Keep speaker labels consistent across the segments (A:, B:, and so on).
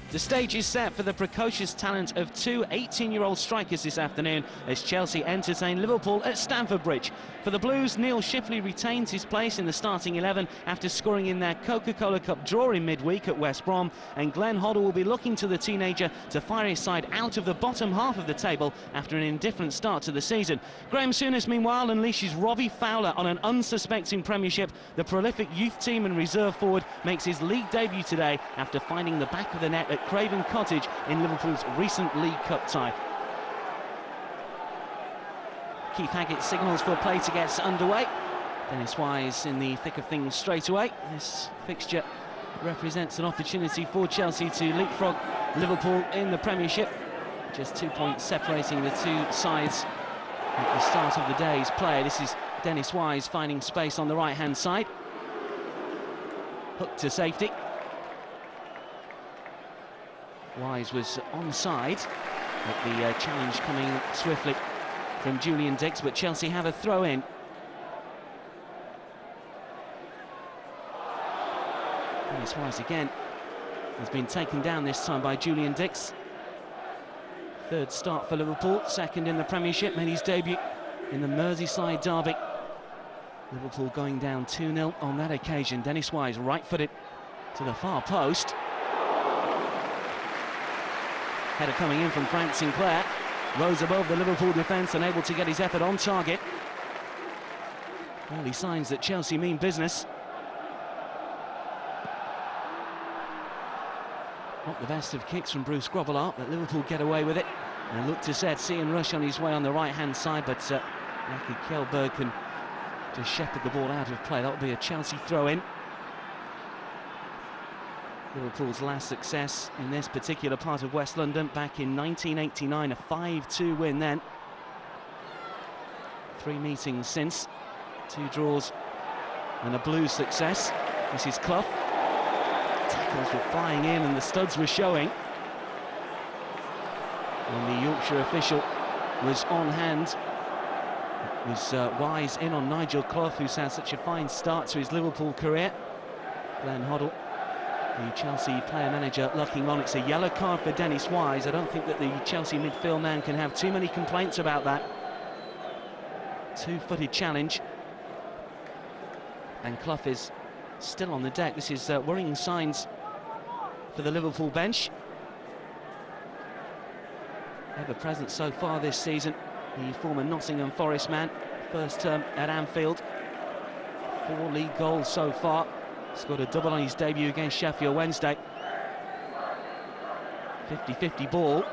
A: The stage is set for the precocious talent of two 18-year-old strikers this afternoon as Chelsea entertain Liverpool at Stamford Bridge. For the Blues, Neil Shipley retains his place in the starting 11 after scoring in their Coca-Cola Cup draw in midweek at West Brom, and Glenn Hoddle will be looking to the teenager to fire his side out of the bottom half of the table after an indifferent start to the season. Graham Souness, meanwhile, unleashes Robbie Fowler on an unsuspecting Premiership. The prolific youth team and reserve forward makes his league debut today after finding the back of the net at Craven Cottage in Liverpool's recent League Cup tie. Keith Haggett signals for play to get underway. Dennis Wise in the thick of things straight away. This fixture represents an opportunity for Chelsea to leapfrog Liverpool in the Premiership. Just 2 points separating the two sides at the start of the day's play. This is Dennis Wise finding space on the right-hand side. Hooked to safety. Wise was onside, but the challenge coming swiftly from Julian Dix, but Chelsea have a throw-in. Dennis Wise again has been taken down this time by Julian Dix. Third start for Liverpool, second in the Premiership, made his debut in the Merseyside derby. Liverpool going down 2-0 on that occasion. Dennis Wise right-footed to the far post. Header coming in from Frank Sinclair. Rose above the Liverpool defence, unable to get his effort on target. Early signs that Chelsea mean business. Not the best of kicks from Bruce Grobbelaar, but Liverpool get away with it. And look to set Cian Rush on his way on the right-hand side, but lucky Kjellberg can just shepherd the ball out of play. That will be a Chelsea throw-in. Liverpool's last success in this particular part of West London back in 1989, a 5-2 win then. 3 meetings since, 2 draws and a Blues success. This is Clough. Tackles were flying in and the studs were showing. And the Yorkshire official was on hand. It was Wise in on Nigel Clough, who's had such a fine start to his Liverpool career. Glenn Hoddle, the Chelsea player-manager, looking on. It's a yellow card for Dennis Wise. I don't think that the Chelsea midfield man can have too many complaints about that. 2-footed challenge. And Clough is still on the deck. This is worrying signs for the Liverpool bench. Ever present so far this season, the former Nottingham Forest man. First term at Anfield. 4 league goals so far. Scored a double on his debut against Sheffield Wednesday. 50-50 ball.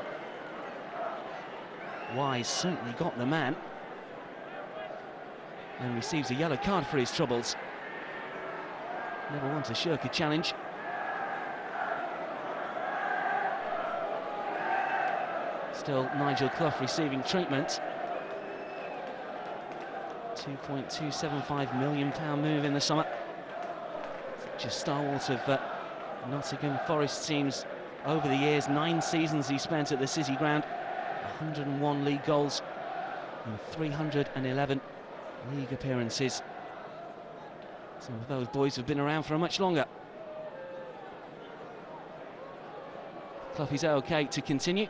A: Wise certainly got the man. And receives a yellow card for his troubles. Never want to shirk a challenge. Still Nigel Clough receiving treatment. £2.275 million move in the summer. Just stalwart of Nottingham Forest teams over the years. 9 seasons he spent at the City Ground, 101 league goals and 311 league appearances. Some of those boys have been around for much longer. Clough is okay to continue.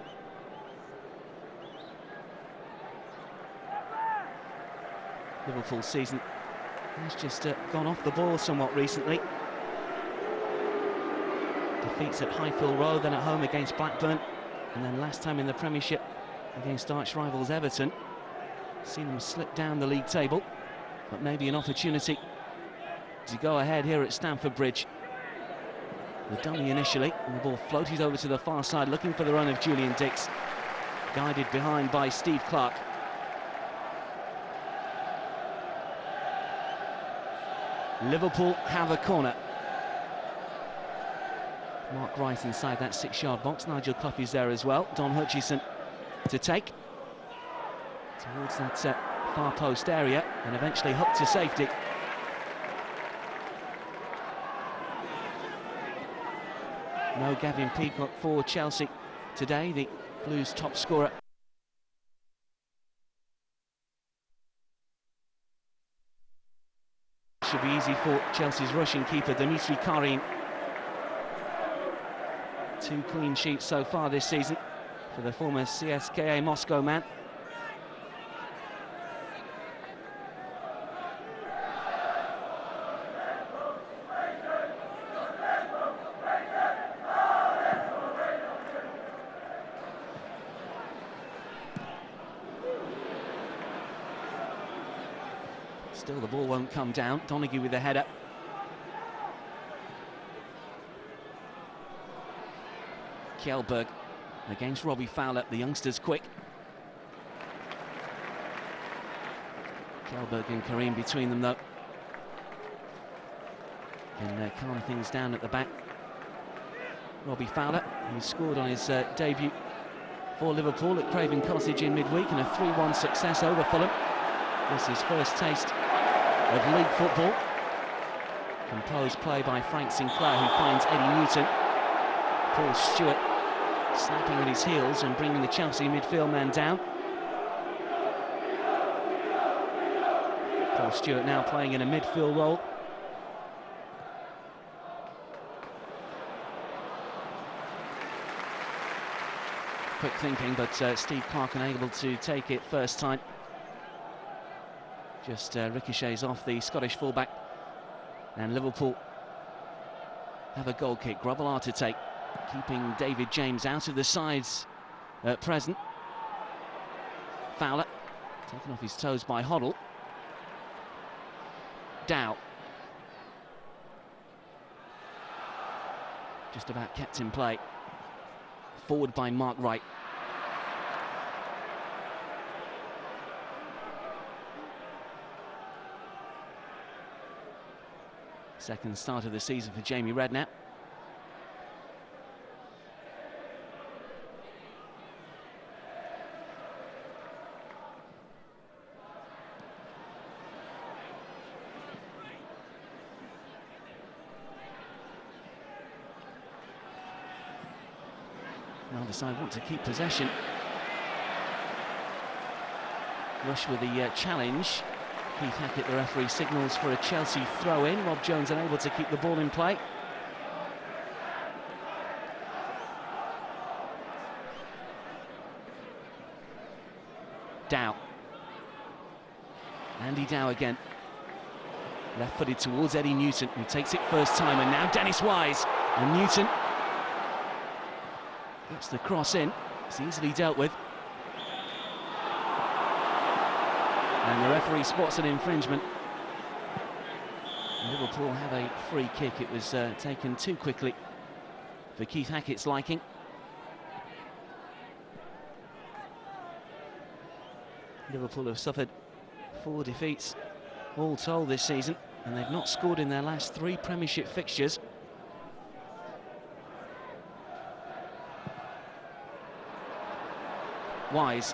A: Liverpool season has just gone off the ball somewhat recently. Defeats at Highfield Road, then at home against Blackburn, and then last time in the Premiership against arch rivals Everton. Seen them slip down the league table, but maybe an opportunity to go ahead here at Stamford Bridge. The dummy initially, and the ball floated over to the far side, looking for the run of Julian Dix, guided behind by Steve Clark. Liverpool have a corner. Mark Wright inside that 6-yard box. Nigel Clough is there as well. Don Hutchison to take towards that far post area and eventually hooked to safety. No Gavin Peacock for Chelsea today, the Blues' top scorer. Should be easy for Chelsea's Russian keeper Dimitri Karin 2 clean sheets so far this season for the former CSKA Moscow man. Still the ball won't come down. Donaghy with the header. Kjellberg against Robbie Fowler. The youngster's quick. Kjellberg and Karim between them though. Can calm things down at the back. Robbie Fowler, who scored on his debut for Liverpool at Craven Cottage in midweek, and a 3-1 success over Fulham. This is his first taste of league football. Composed play by Frank Sinclair, who finds Eddie Newton. Paul Stewart snapping at his heels and bringing the Chelsea midfield man down. Paul Stewart now playing in a midfield role. Quick thinking, but Steve Clarke unable to take it first time. Just ricochets off the Scottish fullback, and Liverpool have a goal kick. Grobbelaar to take, keeping David James out of the sides at present. Fowler taken off his toes by Hoddle. Dow just about kept in play. Forward by Mark Wright. Second start of the season for Jamie Redknapp. Neither side want to keep possession. Rush with the challenge. Keith Hackett, the referee, signals for a Chelsea throw-in. Rob Jones unable to keep the ball in play. Dow. Andy Dow again. Left-footed towards Eddie Newton, who takes it first time, and now Dennis Wise. And Newton gets the cross in. It's easily dealt with. And the referee spots an infringement. Liverpool have a free kick. It was taken too quickly for Keith Hackett's liking. Liverpool have suffered 4 defeats all told this season, and they've not scored in their last 3 Premiership fixtures. Wise.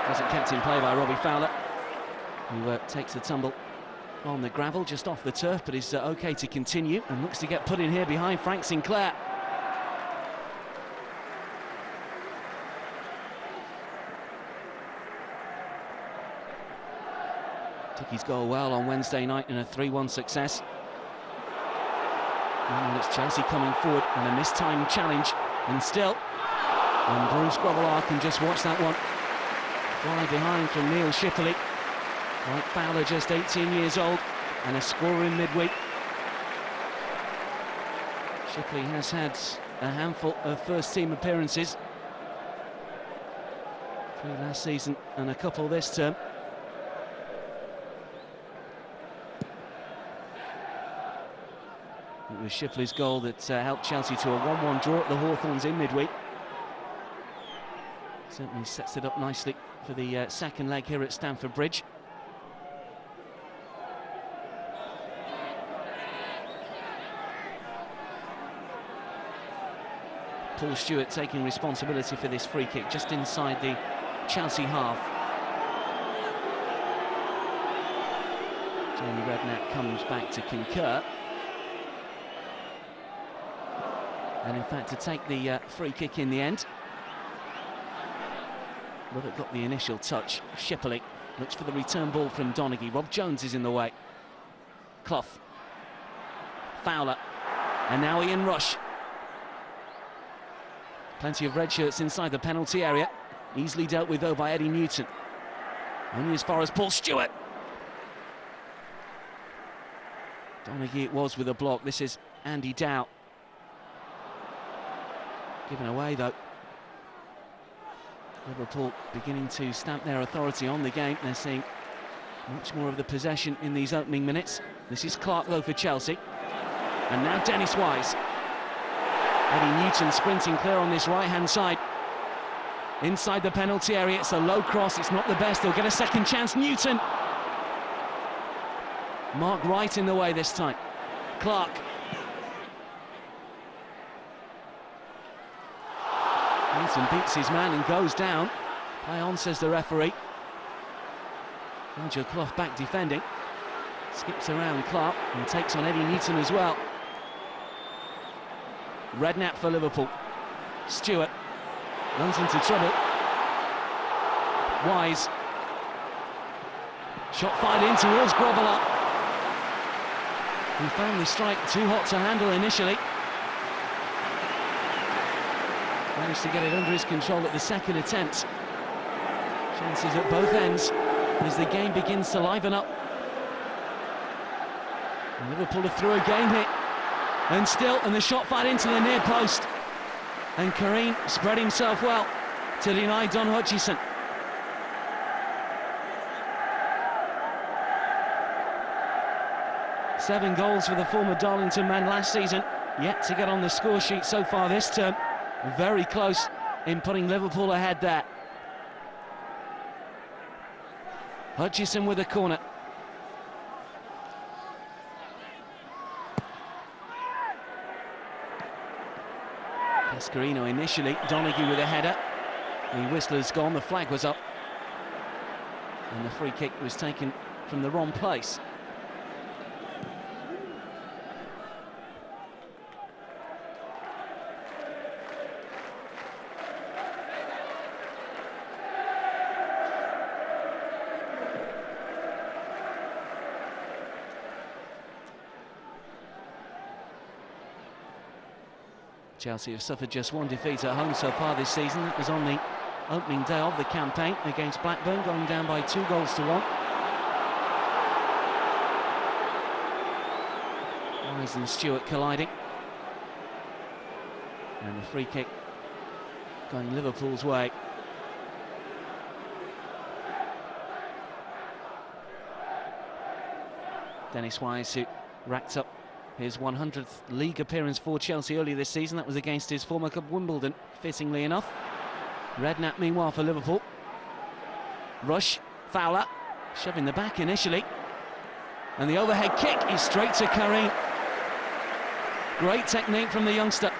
A: Wasn't kept in play by Robbie Fowler, who takes the tumble on the gravel just off the turf, but is okay to continue and looks to get put in here behind Frank Sinclair. Took his goal well on Wednesday night in a 3-1 success. And it's Chelsea coming forward, and a mistimed challenge, and still. And Bruce Grobbelaar can just watch that one fly behind from Neil Shipley. Like Fowler, just 18 years old, and a scorer in midweek. Shipley has had a handful of first-team appearances through last season and a couple this term. It was Shipley's goal that helped Chelsea to a 1-1 draw at the Hawthorns in midweek. Certainly sets it up nicely for the second leg here at Stamford Bridge. Paul Stewart taking responsibility for this free kick just inside the Chelsea half. Jamie Redknapp comes back to concur. And in fact to take the free kick in the end. Lovett got the initial touch. Shipley Looks for the return ball from Donaghy. Rob Jones is in the way. Clough. Fowler. And now Ian Rush. Plenty of red shirts inside the penalty area. Easily dealt with, though, by Eddie Newton. Only as far as Paul Stewart. Donaghy it was with a block. This is Andy Dow. Given away, though. Liverpool beginning to stamp their authority on the game. They're seeing much more of the possession in these opening minutes. This is Clark, though, for Chelsea. And now Dennis Wise. Eddie Newton sprinting clear on this right-hand side. Inside the penalty area, it's a low cross. It's not the best. They'll get a second chance. Newton. Mark Wright in the way this time. Clark. Newton beats his man and goes down. Play on, says the referee. Nigel Clough back defending. Skips around Clark and takes on Eddie Newton as well. Redknapp for Liverpool. Stewart runs into trouble. Wise. Shot fired in towards Grobbelaar. He found the strike too hot to handle initially. Managed to get it under his control at the second attempt. Chances at both ends as the game begins to liven up. And Liverpool are through again here. And still, and the shot fired into the near post. And Kareem spread himself well to deny Don Hutchison. Seven goals for the former Darlington man last season, yet to get on the score sheet so far this term. Very close in putting Liverpool ahead there. Hutchison with a corner. Cascarino initially, Donaghy with a header. The whistler's gone, the flag was up. And the free kick was taken from the wrong place. Chelsea have suffered just one defeat at home so far this season. That was on the opening day of the campaign against Blackburn, going down by 2-1. Wise and Stewart colliding. And the free kick going Liverpool's way. Dennis Wise, who racked up his 100th league appearance for Chelsea earlier this season. That was against his former club Wimbledon, fittingly enough. Redknapp, meanwhile, for Liverpool. Rush, Fowler, shoving the back initially. And the overhead kick is straight to Kareem. Great technique from the youngster.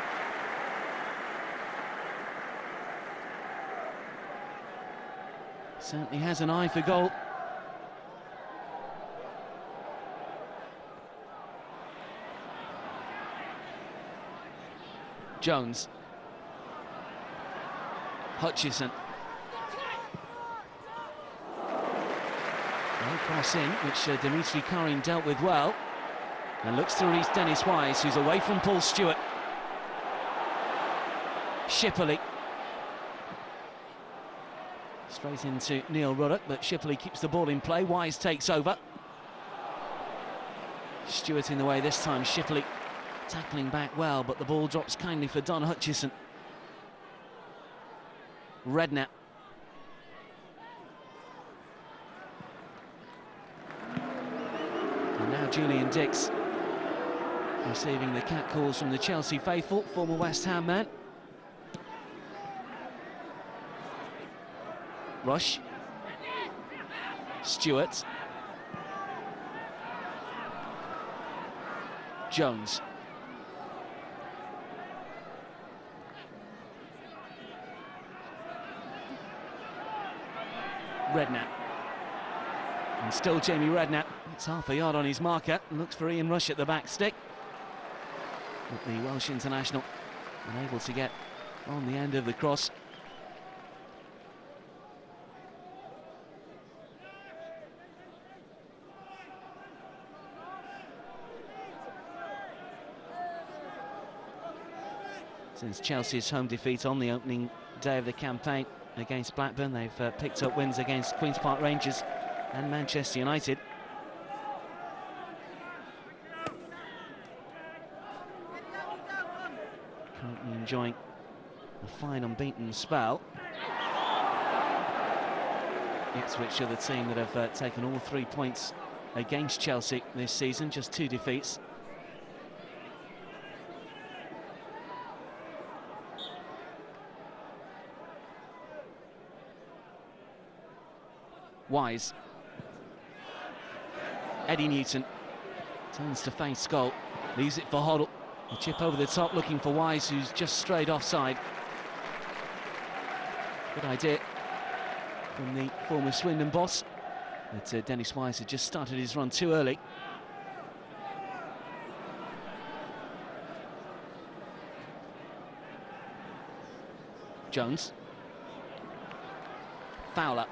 A: Certainly has an eye for goal. Jones. Hutchison. Well, cross in, which Dimitri Karin dealt with well. And looks to release Dennis Wise, who's away from Paul Stewart. Shipley. Straight into Neil Ruddock, but Shipley keeps the ball in play. Wise takes over. Stewart in the way this time. Shipley tackling back well, but the ball drops kindly for Don Hutchison. Redknapp. And now Julian Dix receiving the catcalls from the Chelsea faithful, former West Ham man. Rush. Stewart. Jones. Redknapp. And still Jamie Redknapp. It's half a yard on his marker. Looks for Ian Rush at the back stick. But the Welsh international unable to get on the end of the cross. Since Chelsea's home defeat on the opening day of the campaign against Blackburn, they've picked up wins against Queen's Park Rangers and Manchester United. Currently enjoying a fine unbeaten spell. Ipswich are the team that have taken all 3 points against Chelsea this season, just 2 defeats. Wise. Eddie Newton turns to face goal, leaves it for Hoddle. A chip over the top looking for Wise, who's just strayed offside. Good idea from the former Swindon boss, but Dennis Wise had just started his run too early. Jones. Fowler.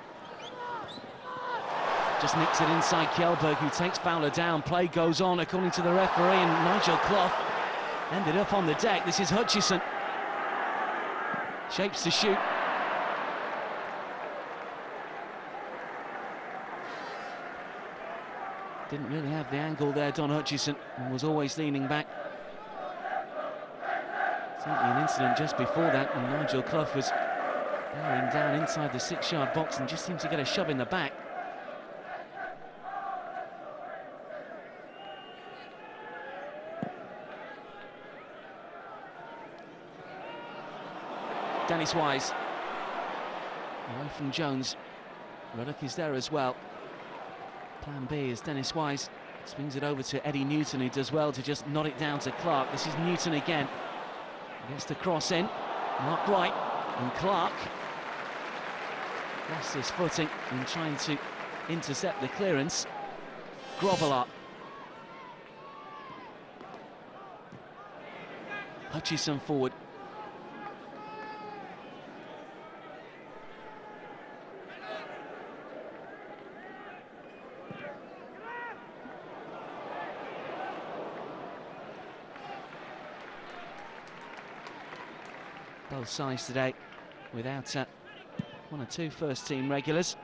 A: Just nicks it inside Kjellberg, who takes Fowler down. Play goes on according to the referee, and Nigel Clough ended up on the deck. This is Hutchison. Shapes to shoot. Didn't really have the angle there, Don Hutchison, and was always leaning back. Certainly an incident just before that, when Nigel Clough was bearing down inside the 6-yard box and just seemed to get a shove in the back. Dennis Wise. Away from Jones. Ruddock is there as well. Plan B is Dennis Wise swings it over to Eddie Newton, who does well to just nod it down to Clark. This is Newton again. Gets the cross in. Not right. And Clark lost his footing in trying to intercept the clearance. Grobbelaar. Hutchison forward. Both sides today without one or two first-team regulars.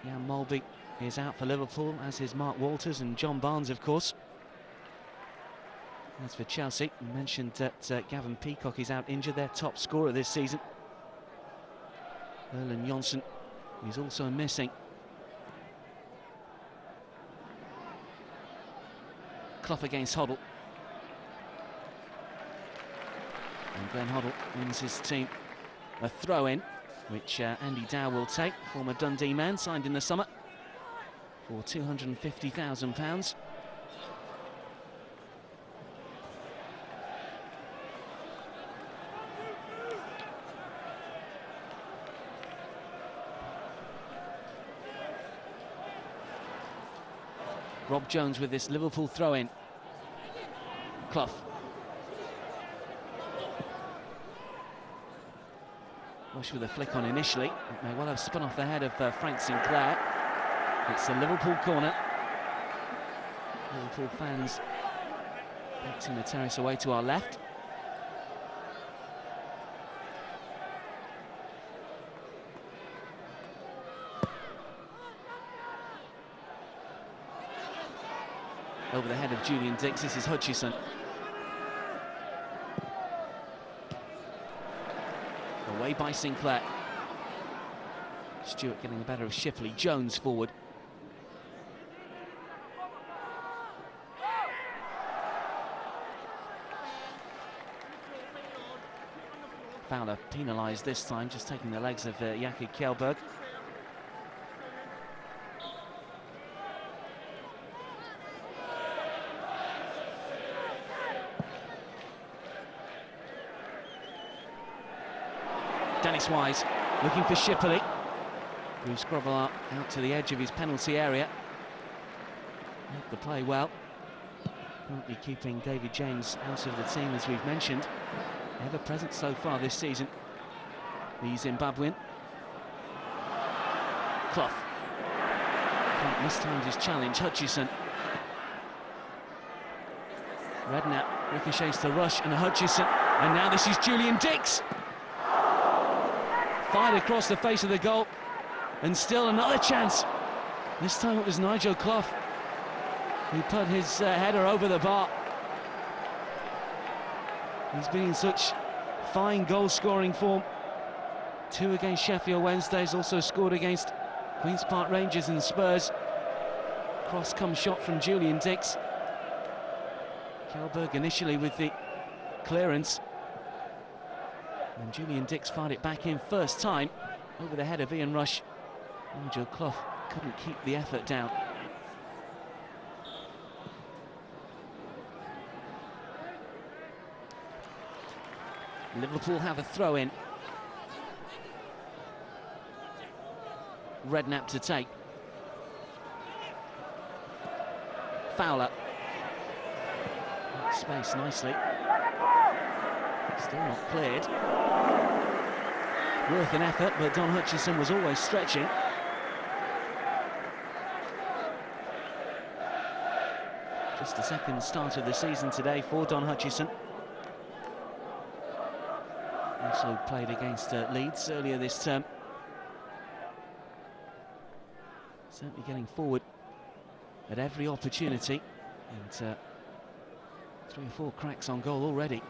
A: Jan Molby is out for Liverpool, as is Mark Walters and John Barnes, of course. As for Chelsea, we mentioned that Gavin Peacock is out injured, their top scorer this season. Erland Johnsen is also missing. Clough against Hoddle. And Glenn Hoddle wins his team a throw-in, which Andy Dow will take, former Dundee man, signed in the summer for £250,000. Rob Jones with this Liverpool throw-in. Clough. Rush with a flick on initially. It may well have spun off the head of Frank Sinclair. It's a Liverpool corner. Liverpool fans backing the terrace away to our left. Over the head of Julian Dix, this is Hutchison. Away by Sinclair. Stewart getting the better of Shipley. Jones forward. Fowler penalised this time, just taking the legs of Jakob Kjellberg. Dennis Wise looking for Shipley. Bruce Grobbelaar out to the edge of his penalty area. Made the play well. Currently keeping David James out of the team, as we've mentioned. Ever present so far this season, the Zimbabwean. Clough. Can't mistimed his challenge. Hutchison. Redknapp ricochets to Rush, and Hutchison And now this is Julian Dix. Fired across the face of the goal. And still another chance. This time it was Nigel Clough who put his header over the bar. He's been in such fine goal-scoring form. 2 against Sheffield Wednesday, he's also scored against Queen's Park Rangers and Spurs. Cross-come shot from Julian Dix. Kjellberg initially with the clearance. And Julian Dix fired it back in first time over the head of Ian Rush. Nigel Clough couldn't keep the effort down. Liverpool have a throw-in. Redknapp to take. Fowler. Space nicely. Still not cleared. Worth an effort, but Don Hutchison was always stretching. Just the second start of the season today for Don Hutchison. Also played against Leeds earlier this term. Certainly getting forward at every opportunity, and 3 or 4 cracks on goal already.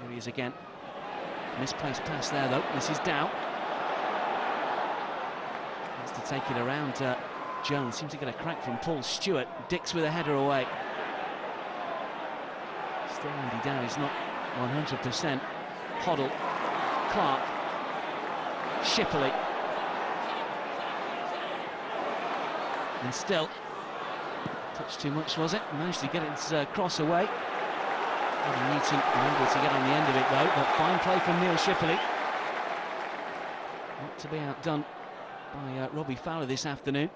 A: Here he is again. Misplaced pass there though. This is Dow. Has to take it around Jones. Seems to get a crack from Paul Stewart. Dix with a header away. Still Andy Dow is not 100%. Hoddle, Clark, Shipley, and still touch too much, was it? Managed to get its cross away. Newton unable to get on the end of it though, but fine play from Neil Shipley. Not to be outdone by Robbie Fowler this afternoon.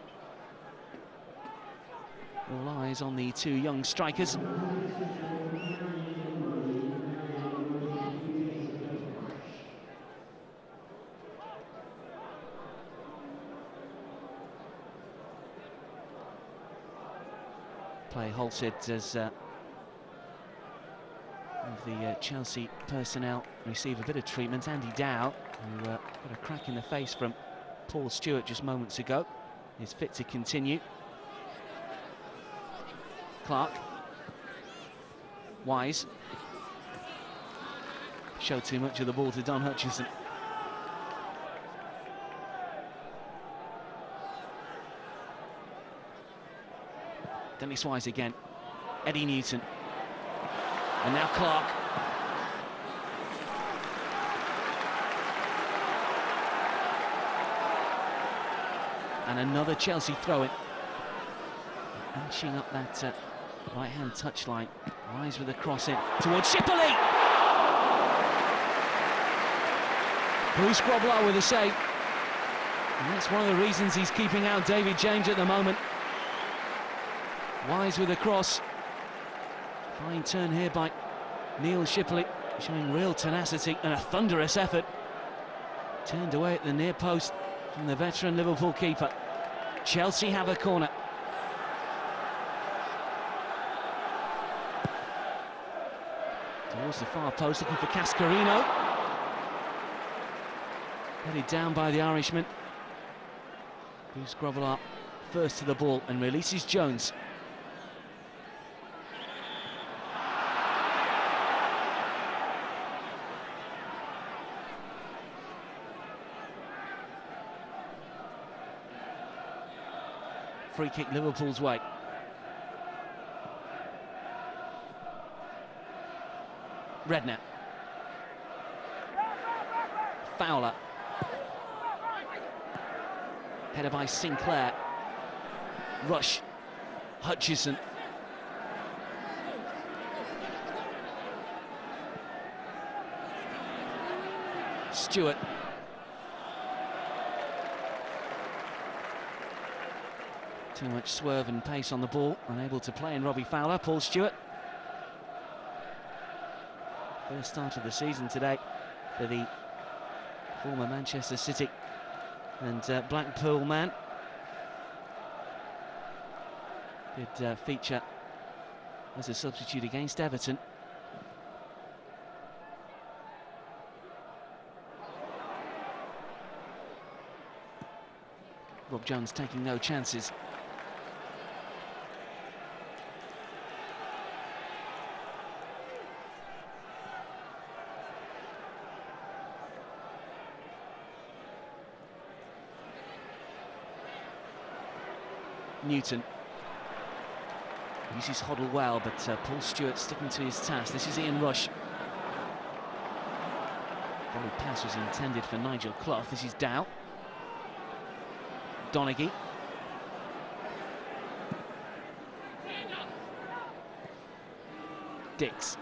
A: All eyes on the 2 young strikers. Play halted as the Chelsea personnel receive a bit of treatment. Andy Dow, who got a crack in the face from Paul Stewart just moments ago, is fit to continue. Clark. Wise. Showed too much of the ball to Don Hutchison. Dennis Wise again. Eddie Newton. And now Clark. And another Chelsea throw-in. Inching up that right-hand touchline. Wise with a cross in towards Shipley. Bruce Grobbelaar with a save. And that's one of the reasons he's keeping out David James at the moment. Wise with a cross. Fine turn here by Neil Shipley, showing real tenacity and a thunderous effort. Turned away at the near post from the veteran Liverpool keeper. Chelsea have a corner. Towards the far post, looking for Cascarino. Headed down by the Irishman. Bruce Grobbelaar first to the ball and releases Jones. Free kick Liverpool's way. Redknapp. Fowler. Header by Sinclair. Rush. Hutchison. Stewart. Too much swerve and pace on the ball, unable to play in Robbie Fowler. Paul Stewart. First start of the season today for the former Manchester City and Blackpool man. Did feature as a substitute against Everton. Rob Jones taking no chances. Newton uses Hoddle well, but Paul Stewart sticking to his task. This is Ian Rush. Volley pass was intended for Nigel Clough. This is Dow. Donaghy. Dix.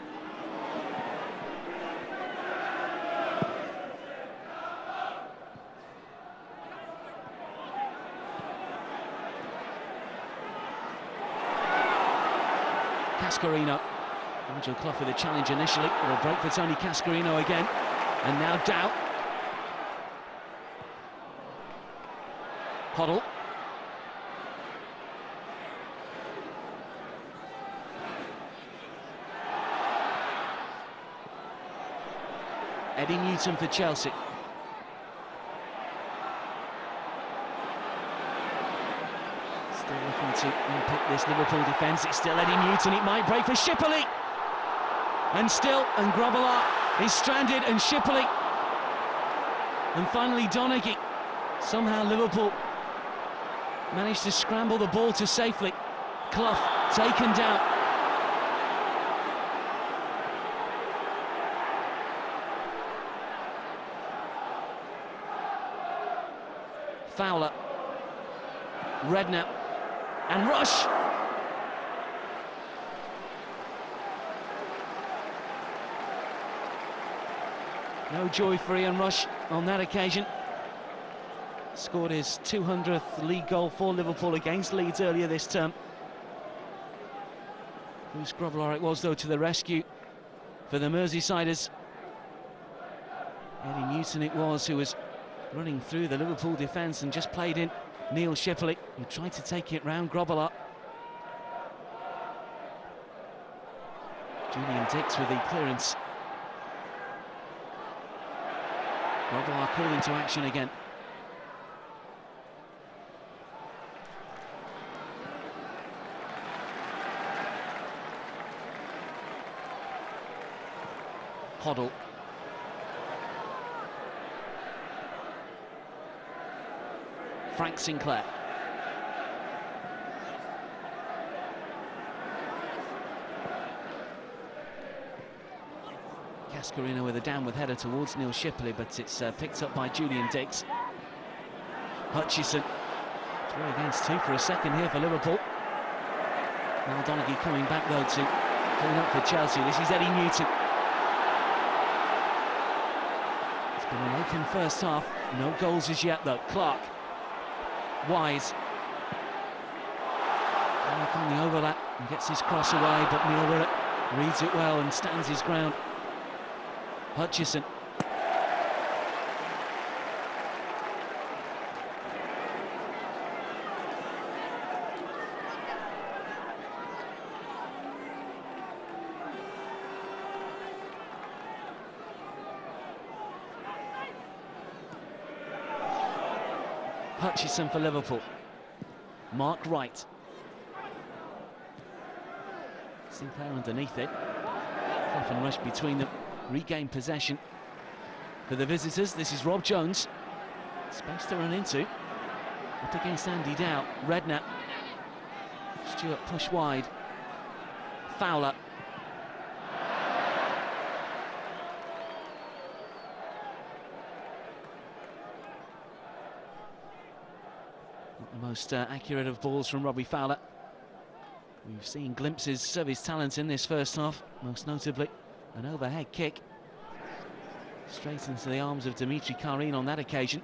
A: Cascarino. Nigel Clough with a challenge initially. It'll break for Tony Cascarino again. And now Dow. Hoddle. Eddie Newton for Chelsea. Still looking to unpick this Liverpool defence. It's still Eddie Newton. It might break for Schipperle. And Grobbelaar is stranded, and Schipperle. And finally Donaghy. Somehow Liverpool managed to scramble the ball to safely. Clough taken down. Fowler, Redknapp, and Rush. No joy for Ian Rush on that occasion. Scored his 200th league goal for Liverpool against Leeds earlier this term. Bruce Grobbelaar it was, though, to the rescue for the Merseysiders. Eddie Newton it was who was running through the Liverpool defence and just played in Neil Schipperle, who tried to take it round Grobbelaar. Julian Dix with the clearance. Grobbelaar called into action again. Hoddle. Frank Sinclair. Cascarino with a downward header towards Neil Schipperle, but it's picked up by Julian Dix. Hutchison. 3 against 2 for a second here for Liverpool. Now Donaghy coming back, though, to clean up for Chelsea. This is Eddie Newton. It's been an open first half. No goals as yet, though. Clark. Wise. Back on the overlap and gets his cross away, but Neil Wirrett reads it well and stands his ground. Hutchison. Hutchison for Liverpool. Mark Wright. Sinclair underneath it. Clough and Rush between them. Regain possession for the visitors. This is Rob Jones. Space to run into. Up against Andy Dow. Redknapp. Stewart push wide. Fowler. Not the most accurate of balls from Robbie Fowler. We've seen glimpses of his talent in this first half, most notably an overhead kick straight into the arms of Dimitri Karin on that occasion.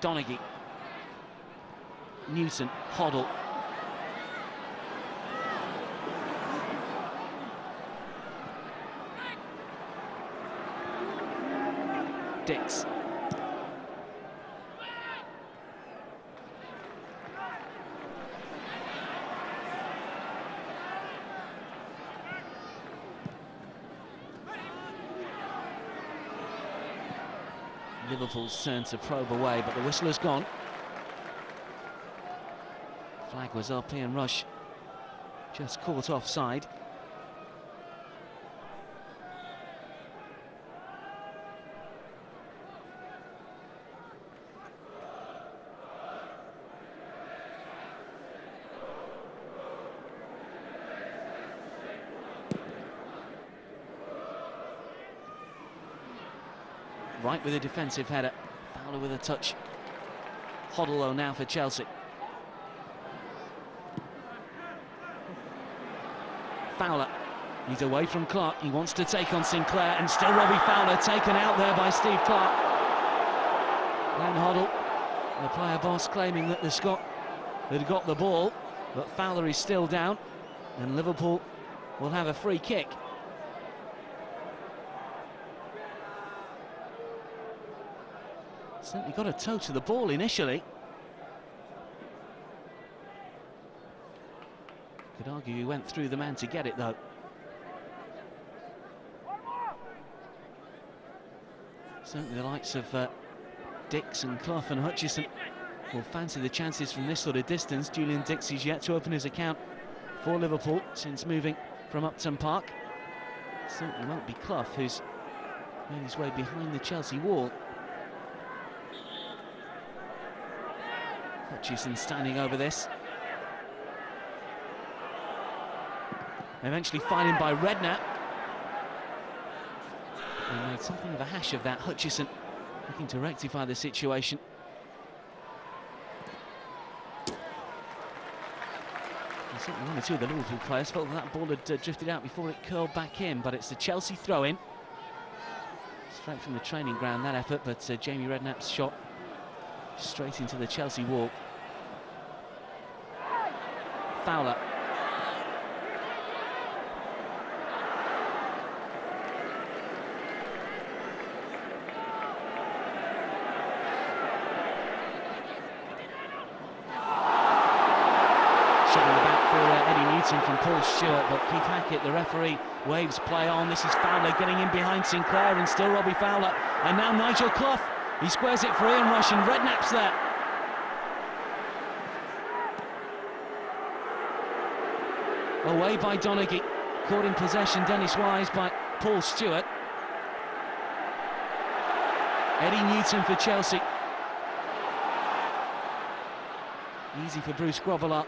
A: Donaghy. Newton. Hoddle. Dix. Liverpool's turn to probe away, but the whistle has gone. Flag was up, Ian Rush just caught offside. Right with a defensive header, Fowler with a touch. Hoddle though now for Chelsea. Fowler, he's away from Clark, he wants to take on Sinclair, and still Robbie Fowler taken out there by Steve Clark. Glenn Hoddle, the player boss, claiming that the Scot had got the ball, but Fowler is still down, and Liverpool will have a free kick. Certainly got a toe to the ball initially. Could argue he went through the man to get it though. Certainly the likes of Dix and Clough and Hutchison will fancy the chances from this sort of distance. Julian Dix is yet to open his account for Liverpool since moving from Upton Park. Certainly won't be Clough, who's made his way behind the Chelsea wall. Hutchison standing over this. Eventually fighting by Redknapp. He made something of a hash of that. Hutchison looking to rectify the situation. And certainly one or two of the Liverpool players felt that ball had drifted out before it curled back in, but it's the Chelsea throw-in. Straight from the training ground, that effort, but Jamie Redknapp's shot straight into the Chelsea wall. Fowler. Shoving the back for Eddie Newton from Paul Stewart, but Keith Hackett, the referee, waves play on. This is Fowler getting in behind Sinclair, and still Robbie Fowler. And now Nigel Clough. He squares it for Ian Rush, and Redknapp's there. Away by Donaghy. Caught in possession, Dennis Wise, by Paul Stewart. Eddie Newton for Chelsea. Easy for Bruce Grobbelaar.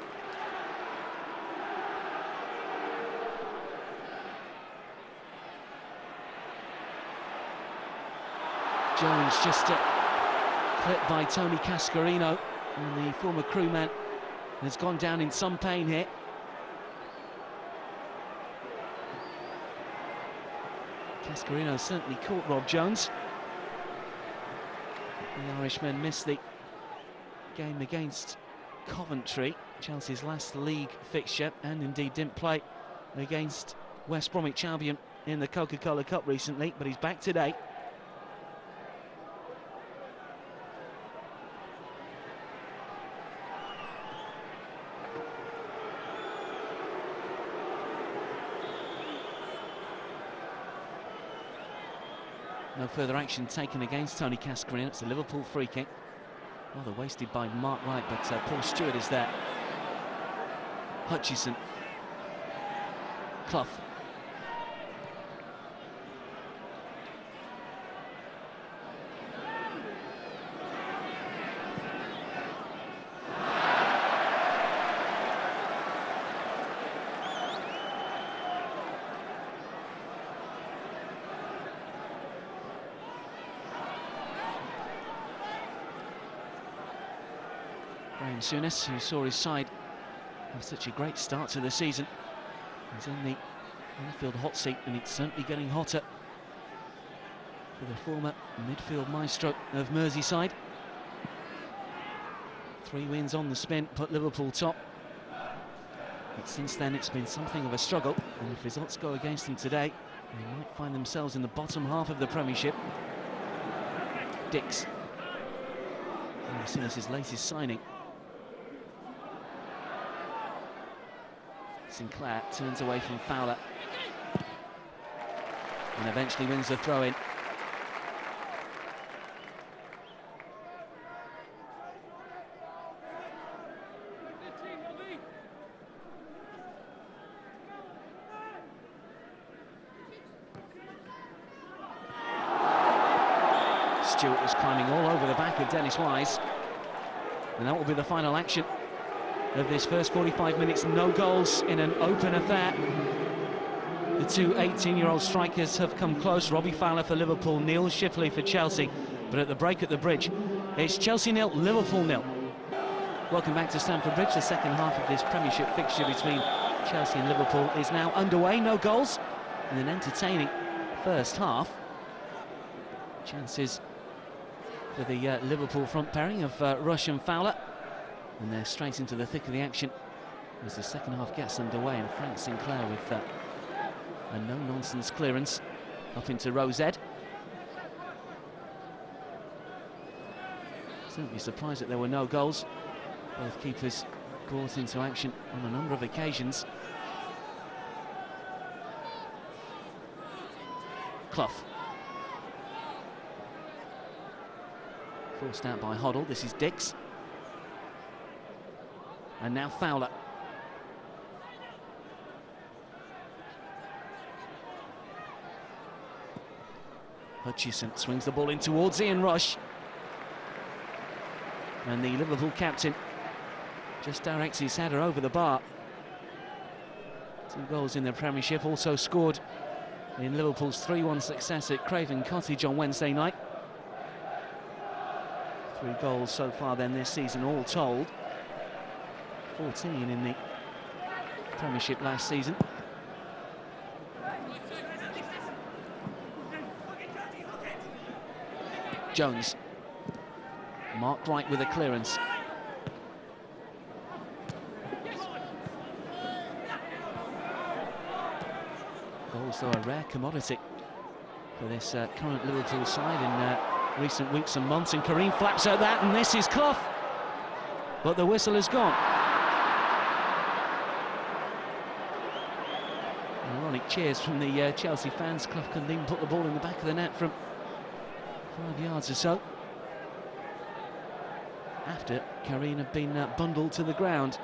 A: Jones just clipped by Tony Cascarino, and the former crewman has gone down in some pain here. Cascarino certainly caught Rob Jones. The Irishmen missed the game against Coventry, Chelsea's last league fixture, and indeed didn't play against West Bromwich Albion in the Coca-Cola Cup recently, but he's back today. No further action taken against Tony Cascarino. It's a Liverpool free kick. Rather wasted by Mark Wright, but Paul Stewart is there. Hutchison. Clough. Graham Souness, who saw his side have such a great start to the season, he's in the midfield hot seat, and it's certainly getting hotter for the former midfield maestro of Merseyside. 3 wins on the spin put Liverpool top, but since then it's been something of a struggle, and if results go against them today, they might find themselves in the bottom half of the Premiership. Dix, Souness' latest signing. Sinclair turns away from Fowler and eventually wins the throw-in. Stewart was climbing all over the back of Dennis Wise. And that will be the final action of this first 45 minutes. No goals in an open affair. The two 18-year-old strikers have come close. Robbie Fowler for Liverpool, Neil Shipley for Chelsea. But at the break at the bridge, it's Chelsea 0, Liverpool 0. Welcome back to Stamford Bridge. The second half of this Premiership fixture between Chelsea and Liverpool is now underway. No goals in an entertaining first half. Chances for the Liverpool front pairing of Rush and Fowler. And they're straight into the thick of the action as the second half gets underway. And Frank Sinclair with a no-nonsense clearance up into row Z. Certainly surprised that there were no goals. Both keepers brought into action on a number of occasions. Clough. Forced out by Hoddle. This is Dix. And now Fowler. Hutchison swings the ball in towards Ian Rush. And the Liverpool captain just directs his header over the bar. 2 goals in the Premiership, also scored in Liverpool's 3-1 success at Craven Cottage on Wednesday night. 3 goals so far then this season, all told. 14 in the Premiership last season. Jones. Mark Wright with a clearance. Goals, though, a rare commodity for this current Liverpool side in recent weeks and months. And Kareem flaps at that, and this is Clough. But the whistle has gone. Ironic cheers from the Chelsea fans. Clough couldn't even put the ball in the back of the net from 5 yards or so, after Kareem had been bundled to the ground.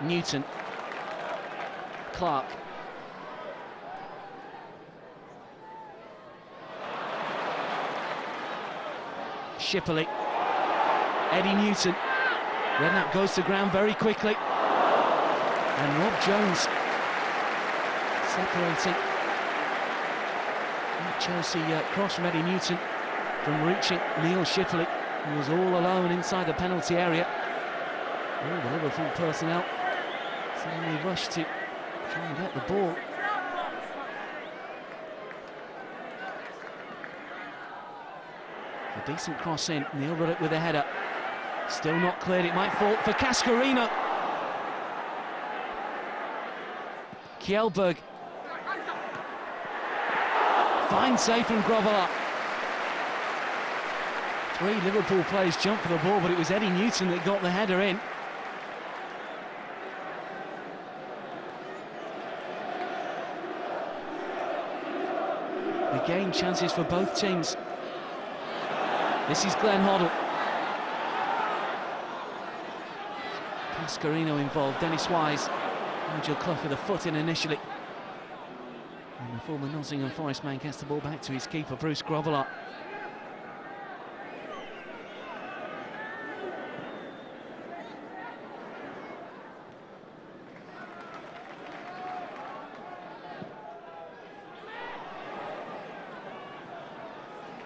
A: Newton. Clark. Shipley. Eddie Newton. Redknapp goes to ground very quickly. And Rob Jones separating that Chelsea cross from Eddie Newton from reaching Neil Shipley, who was all alone inside the penalty area. All the Liverpool personnel suddenly rushed to try and get the ball. A decent cross in. Neil Ruddock with a header. Still not cleared. It might fall for Cascarino. Kjellberg. Fine save from Grobbelaar. 3 Liverpool players jumped for the ball, but it was Eddie Newton that got the header in. Again, chances for both teams. This is Glenn Hoddle. Cascarino involved, Dennis Wise. Nigel Clough with a foot in initially. And the former Nottingham Forest man gets the ball back to his keeper, Bruce Grobbelaar.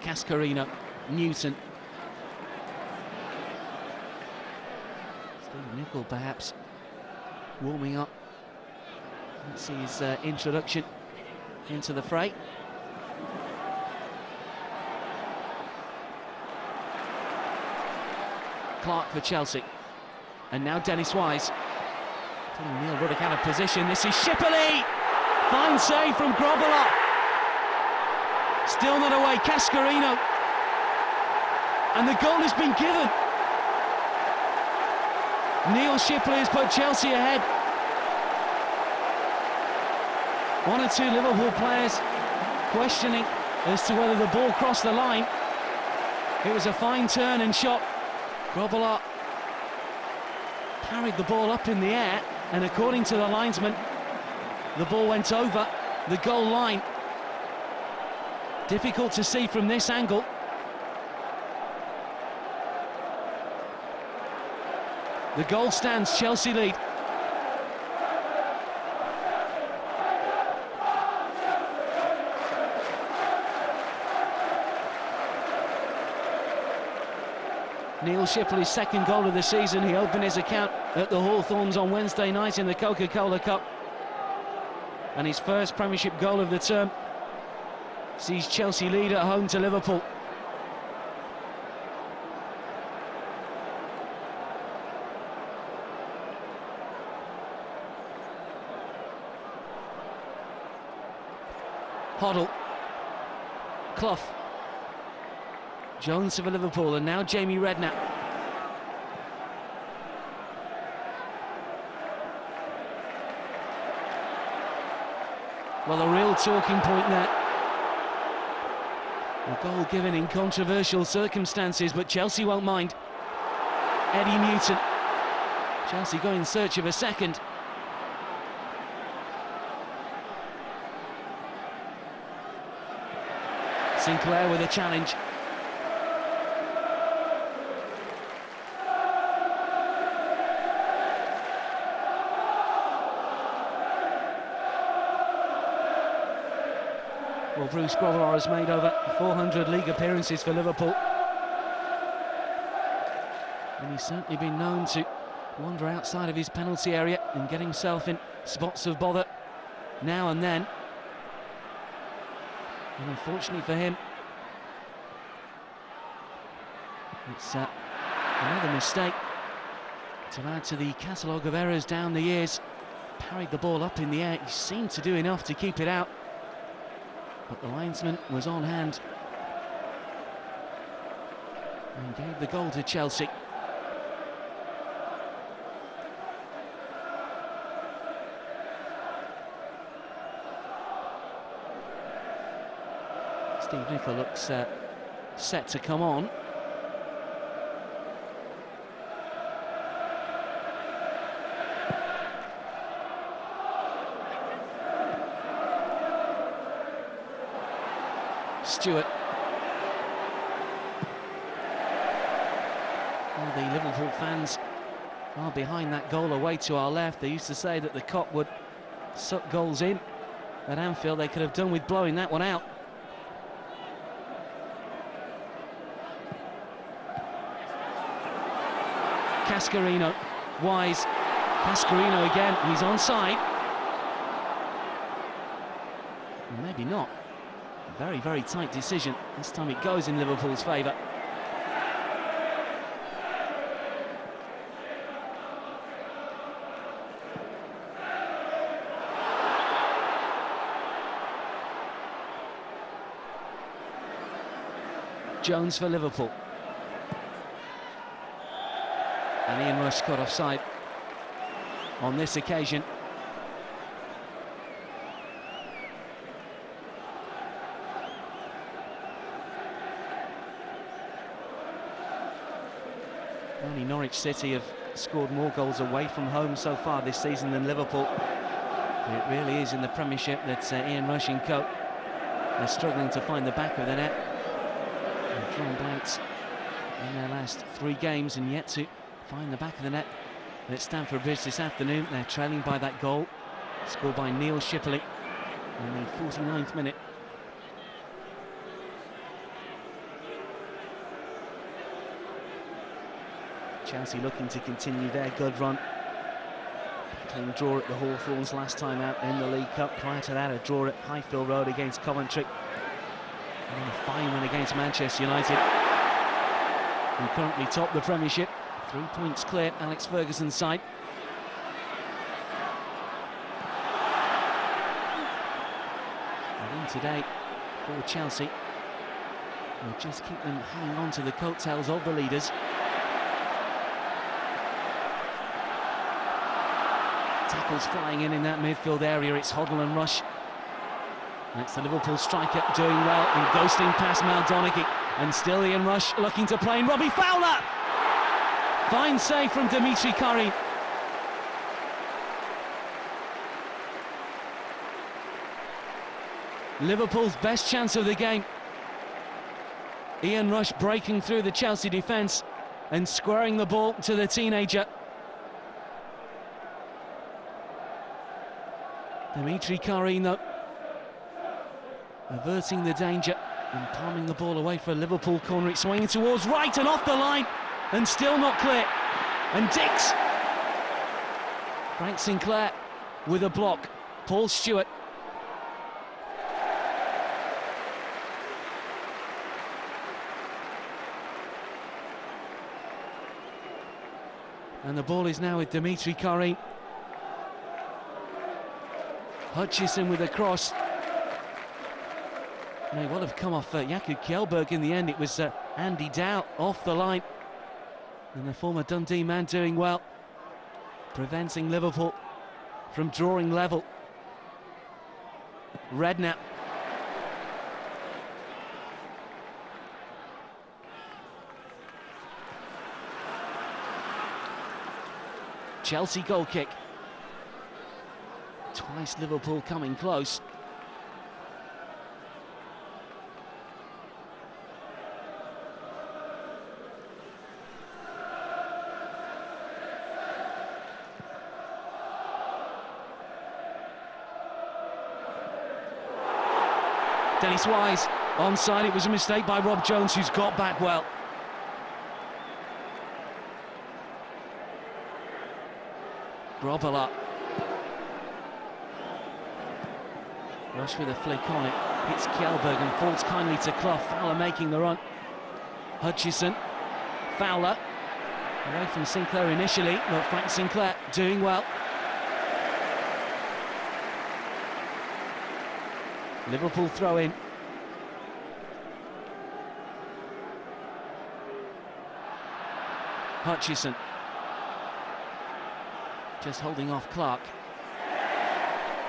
A: Cascarino, Newton. Steve Nicol perhaps warming up. That's his introduction into the fray. Clark for Chelsea. And now Dennis Wise. Putting Neil Ruddock out of position. This is Shipley! Fine save from Grobbelaar. Still not away, Cascarino. And the goal has been given. Neil Shipley has put Chelsea ahead. 1 or 2 Liverpool players questioning as to whether the ball crossed the line. It was a fine turn and shot. Grobbelaar parried the ball up in the air, and according to the linesman, the ball went over the goal line. Difficult to see from this angle. The goal stands, Chelsea lead. Neil Shipley's second goal of the season. He opened his account at the Hawthorns on Wednesday night in the Coca-Cola Cup. And his first Premiership goal of the term sees Chelsea lead at home to Liverpool. Hoddle, Clough, Jones for Liverpool, and now Jamie Redknapp. Well, a real talking point there. A goal given in controversial circumstances, but Chelsea won't mind. Eddie Newton. Chelsea go in search of a second. Sinclair with a challenge. Well, Bruce Grobbelaar has made over 400 league appearances for Liverpool. And he's certainly been known to wander outside of his penalty area and get himself in spots of bother now and then. And unfortunately for him, it's another mistake to add to the catalogue of errors down the years. Parried the ball up in the air. He seemed to do enough to keep it out, but the linesman was on hand and gave the goal to Chelsea. Steve Nicol looks set to come on. Stewart. Well, the Liverpool fans are behind that goal away to our left. They used to say that the Kop would suck goals in. At Anfield, they could have done with blowing that one out. Cascarino, Wise, Cascarino again, he's onside. Maybe not. Very, very tight decision. This time it goes in Liverpool's favour. Jones for Liverpool. And Ian Rush caught offside on this occasion. Only Norwich City have scored more goals away from home so far this season than Liverpool. But it really is in the Premiership that Ian Rush and co are struggling to find the back of the net. They've drawn blanks in their last 3 games and yet to find the back of the net at Stamford Bridge this afternoon. They're trailing by that goal, scored by Neil Shipley in the 49th minute. Chelsea looking to continue their good run. Clean draw at the Hawthorns last time out in the League Cup. Prior to that, a draw at Highfield Road against Coventry. And then a fine win against Manchester United, who currently top the Premiership. 3 points clear, Alex Ferguson's side. And in today for Chelsea, will just keep them hanging on to the coattails of the leaders. Tackles flying in that midfield area. It's Hoddle and Rush. And it's the Liverpool striker doing well and ghosting past Maldonaghy. And still Ian Rush looking to play in Robbie Fowler. Fine save from Dimitri Kari. Liverpool's best chance of the game. Ian Rush breaking through the Chelsea defence and squaring the ball to the teenager. Dimitri Carino averting the danger and palming the ball away for a Liverpool corner. It's swinging towards right and off the line and still not clear. And Dix. Frank Sinclair with a block. Paul Stewart. And the ball is now with Dimitri Carino. Hutchison with a cross. May well have come off Jakub Kjellberg in the end. It was Andy Dow off the line. And the former Dundee man doing well, preventing Liverpool from drawing level. Redknapp. Chelsea goal kick. Twice Liverpool coming close. Dennis Wise onside. It was a mistake by Rob Jones, who's got back well. Grobbelaar. Rush with a flick on it. Hits Kjellberg and falls kindly to Clough. Fowler making the run. Hutchison. Fowler. Away from Sinclair initially, but Frank Sinclair doing well. Liverpool throw in. Hutchison. Just holding off Clark.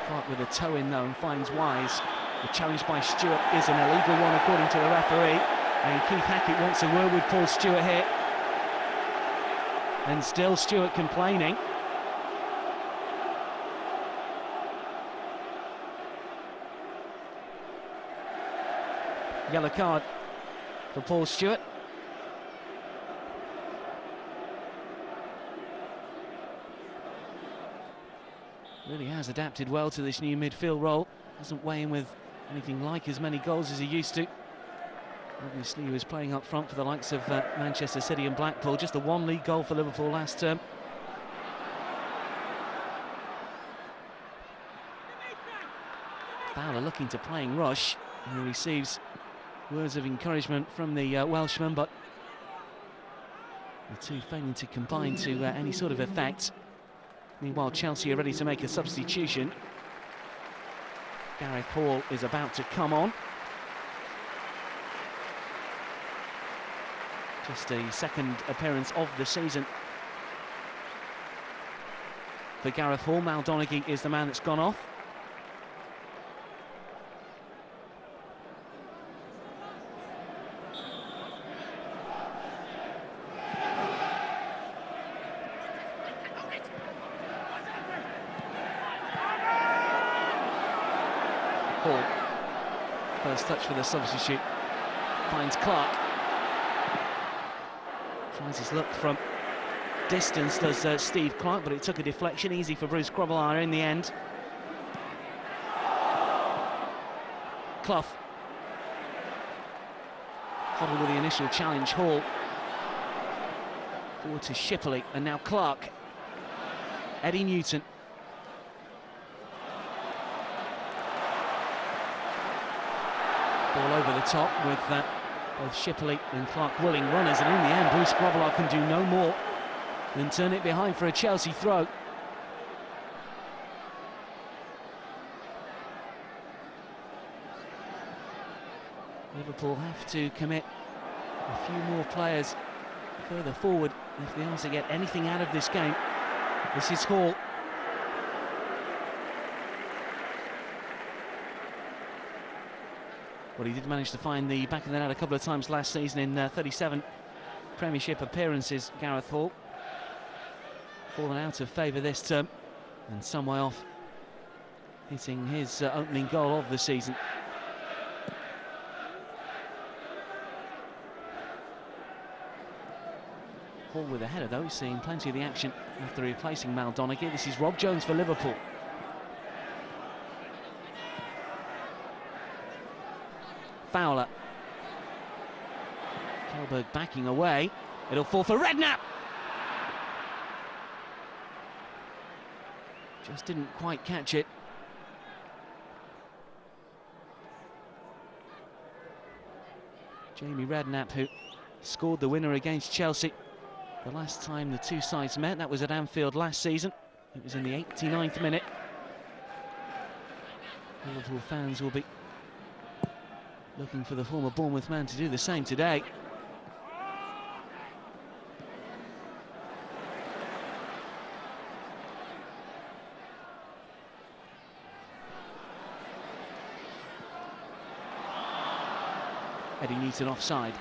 A: Clark with a toe in though and finds Wise. The challenge by Stewart is an illegal one according to the referee. And Keith Hackett wants a word with Paul Stewart here. And still Stewart complaining. Yellow card for Paul Stewart. Really has adapted well to this new midfield role. Doesn't weigh in with anything like as many goals as he used to. Obviously he was playing up front for the likes of Manchester City and Blackpool. Just the one league goal for Liverpool last term. Fowler looking to playing Rush, who receives words of encouragement from the Welshman, but the two failing to combine to any sort of effect. Meanwhile, Chelsea are ready to make a substitution. Gareth Hall is about to come on. Just the second appearance of the season for Gareth Hall. Mal Donaghy is the man that's gone off. Hall, first touch for the substitute, finds Clark. Tries his look from distance, does Steve Clark, but it took a deflection. Easy for Bruce Grobbelaar in the end. Clough. Hoddle with the initial challenge. Hall. Forward to Shipley, and now Clark. Eddie Newton. Ball over the top with both Shipley and Clark willing runners, and in the end Bruce Grobbelaar can do no more than turn it behind for a Chelsea throw. Liverpool have to commit a few more players further forward if they are to get anything out of this game. This is Hall. Well, he did manage to find the back of the net a couple of times last season in 37 Premiership appearances, Gareth Hall. Fallen out of favour this term and some way off hitting his opening goal of the season. Hall with a header, though. He's seen plenty of the action after replacing Maldonaghy. This is Rob Jones for Liverpool. Fowler. Kjellberg backing away. It'll fall for Redknapp. Just didn't quite catch it. Jamie Redknapp, who scored the winner against Chelsea the last time the two sides met. That was at Anfield last season. It was in the 89th minute. Liverpool fans will be looking for the former Bournemouth man to do the same today. Eddie Newton offside.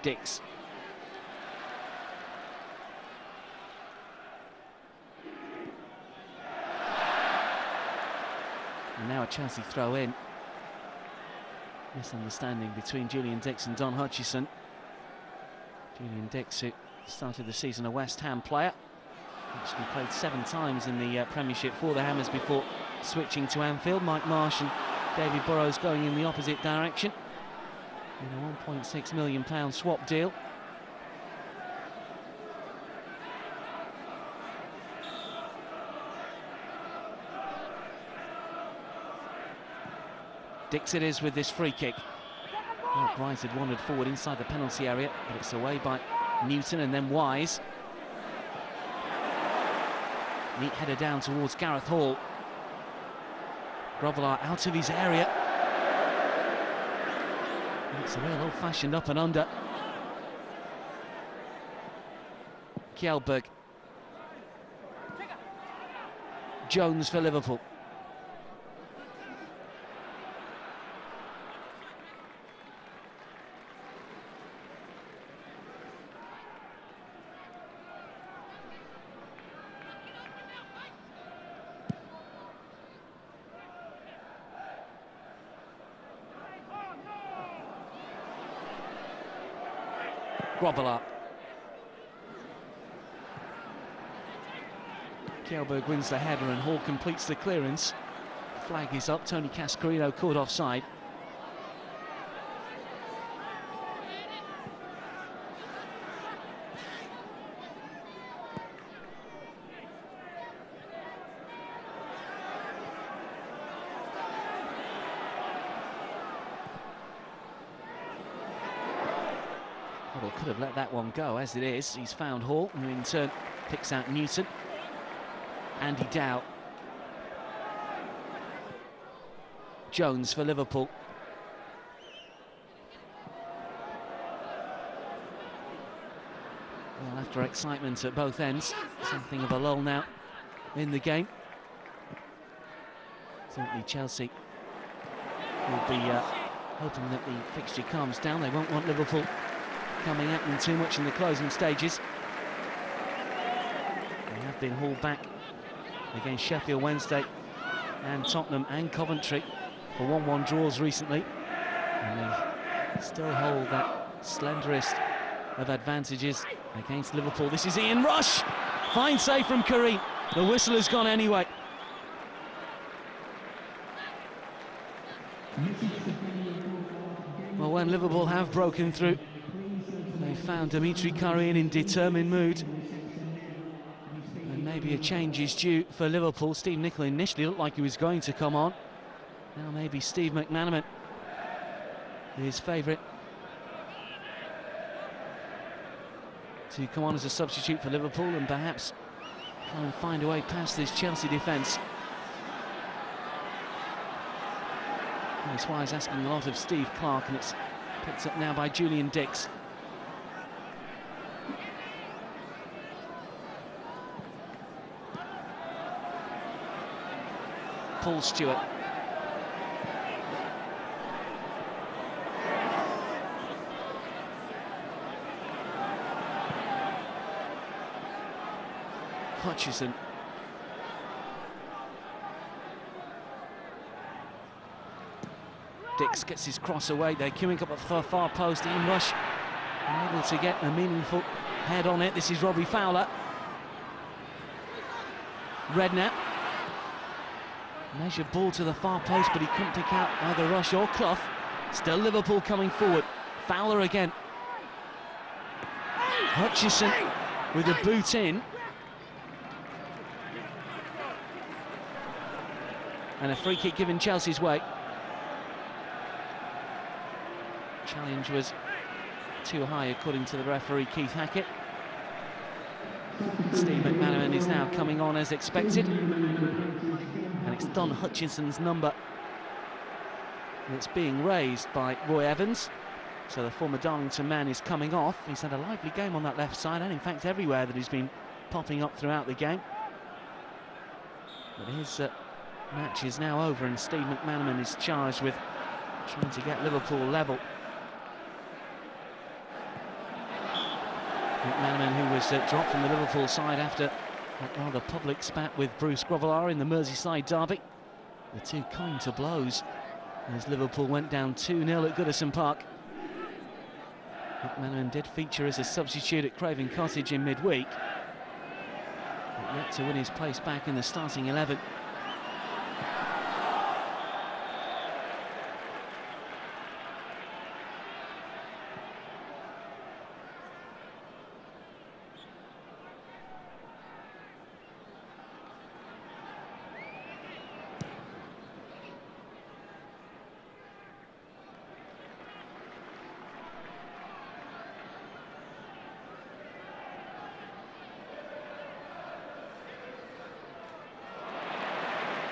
A: Dix. And now a Chelsea throw in. Misunderstanding between Julian Dix and Don Hutchison. Julian Dix, who started the season a West Ham player, actually played 7 times in the Premiership for the Hammers before switching to Anfield. Mike Marsh and David Burrows going in the opposite direction in a £1.6 million swap deal. Dix it is with this free kick. Mark Wright had wandered forward inside the penalty area, but it's away by Newton and then Wise. Neat header down towards Gareth Hall. Grobbelaar out of his area. It's a real old-fashioned up and under. Kjellberg. Jones for Liverpool. Grobbelaar. Kjellberg wins the header and Hall completes the clearance. Flag is up. Tony Cascarino caught offside. Well, could have let that one go. As it is, he's found Hall, who in turn picks out Newton. Andy Dow. Jones for Liverpool. Well, after excitement at both ends, something of a lull now in the game. Certainly Chelsea will be hoping that the fixture calms down. They won't want Liverpool coming at them too much in the closing stages. They have been hauled back against Sheffield Wednesday and Tottenham and Coventry for 1-1 draws recently, and they still hold that slenderest of advantages against Liverpool. This is Ian Rush. Fine save from Kareem. The whistle has gone anyway. Well, when Liverpool have broken through, they found Dimitri Kareem in determined mood. And maybe a change is due for Liverpool. Steve Nicol initially looked like he was going to come on. Now maybe Steve McManaman, his favourite, to come on as a substitute for Liverpool and perhaps try and find a way past this Chelsea defence. That's why he's asking a lot of Steve Clarke, and it's picked up now by Julian Dix. Paul Stewart. Hutchison. Dix gets his cross away. They're queuing up at the far post. Ian Rush unable to get a meaningful head on it. This is Robbie Fowler. Redknapp. Measured ball to the far post, but he couldn't pick out either Rush or Clough. Still Liverpool coming forward. Fowler again. Hutchison with a boot in. And a free kick given Chelsea's way. Challenge was too high according to the referee Keith Hackett. Steve McManaman is now coming on as expected. And it's Don Hutchison's number that's being raised by Roy Evans. So the former Darlington man is coming off. He's had a lively game on that left side, and in fact everywhere that he's been popping up throughout the game. But his match is now over, and Steve McManaman is charged with trying to get Liverpool level. McManaman, who was dropped from the Liverpool side after that rather public spat with Bruce Grobbelaar in the Merseyside derby. The two coming to blows as Liverpool went down 2-0 at Goodison Park. McManaman did feature as a substitute at Craven Cottage in midweek, but yet to win his place back in the starting 11.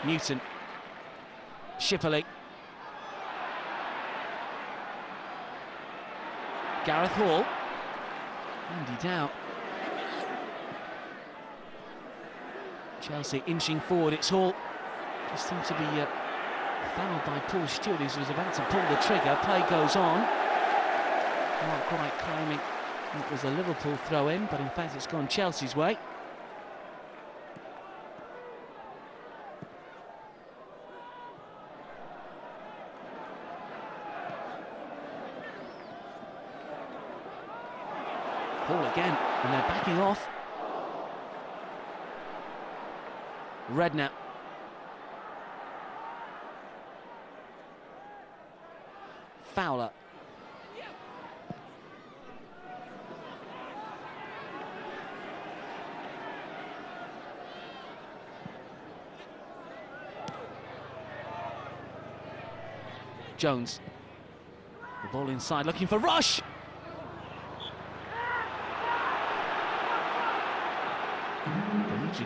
A: Newton, Shipperley, Gareth Hall, Andy Dow. Chelsea inching forward. It's Hall. Just seemed to be fouled by Paul Stewart, who was about to pull the trigger. Play goes on. Not quite claiming it was a Liverpool throw-in, but in fact it's gone Chelsea's way. Hall again, and they're backing off. Redknapp. Fowler. Jones. The ball inside, looking for Rush.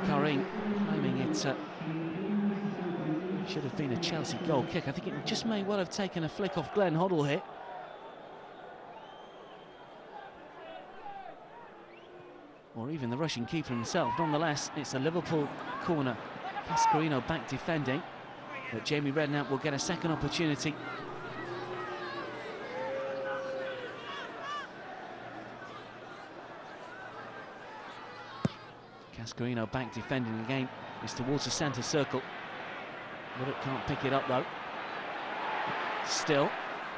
A: Karim claiming it should have been a Chelsea goal kick. I think it just may well have taken a flick off Glenn Hoddle here. Or even the Russian keeper himself. Nonetheless, it's a Liverpool corner. Cascarino back defending, but Jamie Redknapp will get a second opportunity. Cascarino back defending again. It's towards the centre circle. Woodard can't pick it up though. Still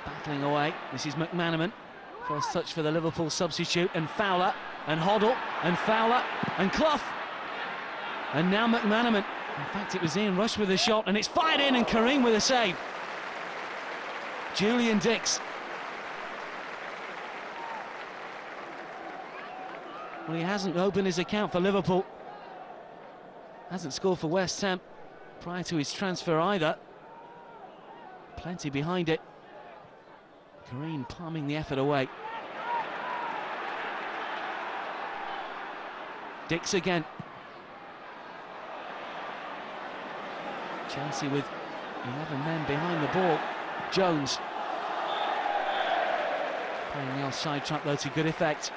A: battling away. This is McManaman. First touch for the Liverpool substitute, and Fowler and Hoddle and Fowler and Clough. And now McManaman. In fact, it was Ian Rush with a shot, and it's fired in, and Karim with a save. Julian Dix. Well, he hasn't opened his account for Liverpool. Hasn't scored for West Ham prior to his transfer either. Plenty behind it. Karim palming the effort away. Dix again. Chelsea with 11 men behind the ball. Jones. Playing the offside trap though to good effect.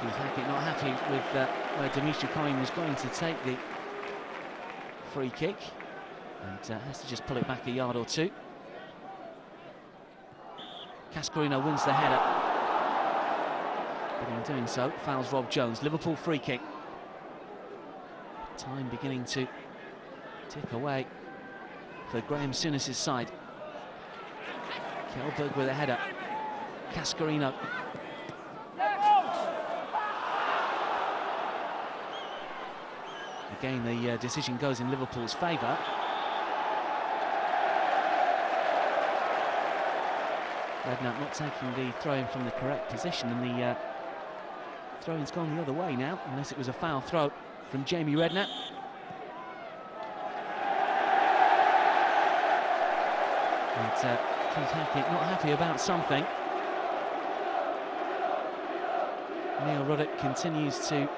A: Keith Hackett not happy with where Dimitri Coyne was going to take the free kick, and has to just pull it back a yard or two. Cascarino wins the header, but in doing so fouls Rob Jones. Liverpool free kick. Time beginning to tick away for Graham Souness' side. Kjellberg with a header. Cascarino. Again, the decision goes in Liverpool's favour. Redknapp not taking the throw-in from the correct position, and the throw-in's gone the other way now, unless it was a foul throw from Jamie Redknapp. And Keith Hackett not happy about something. Neil Ruddock continues to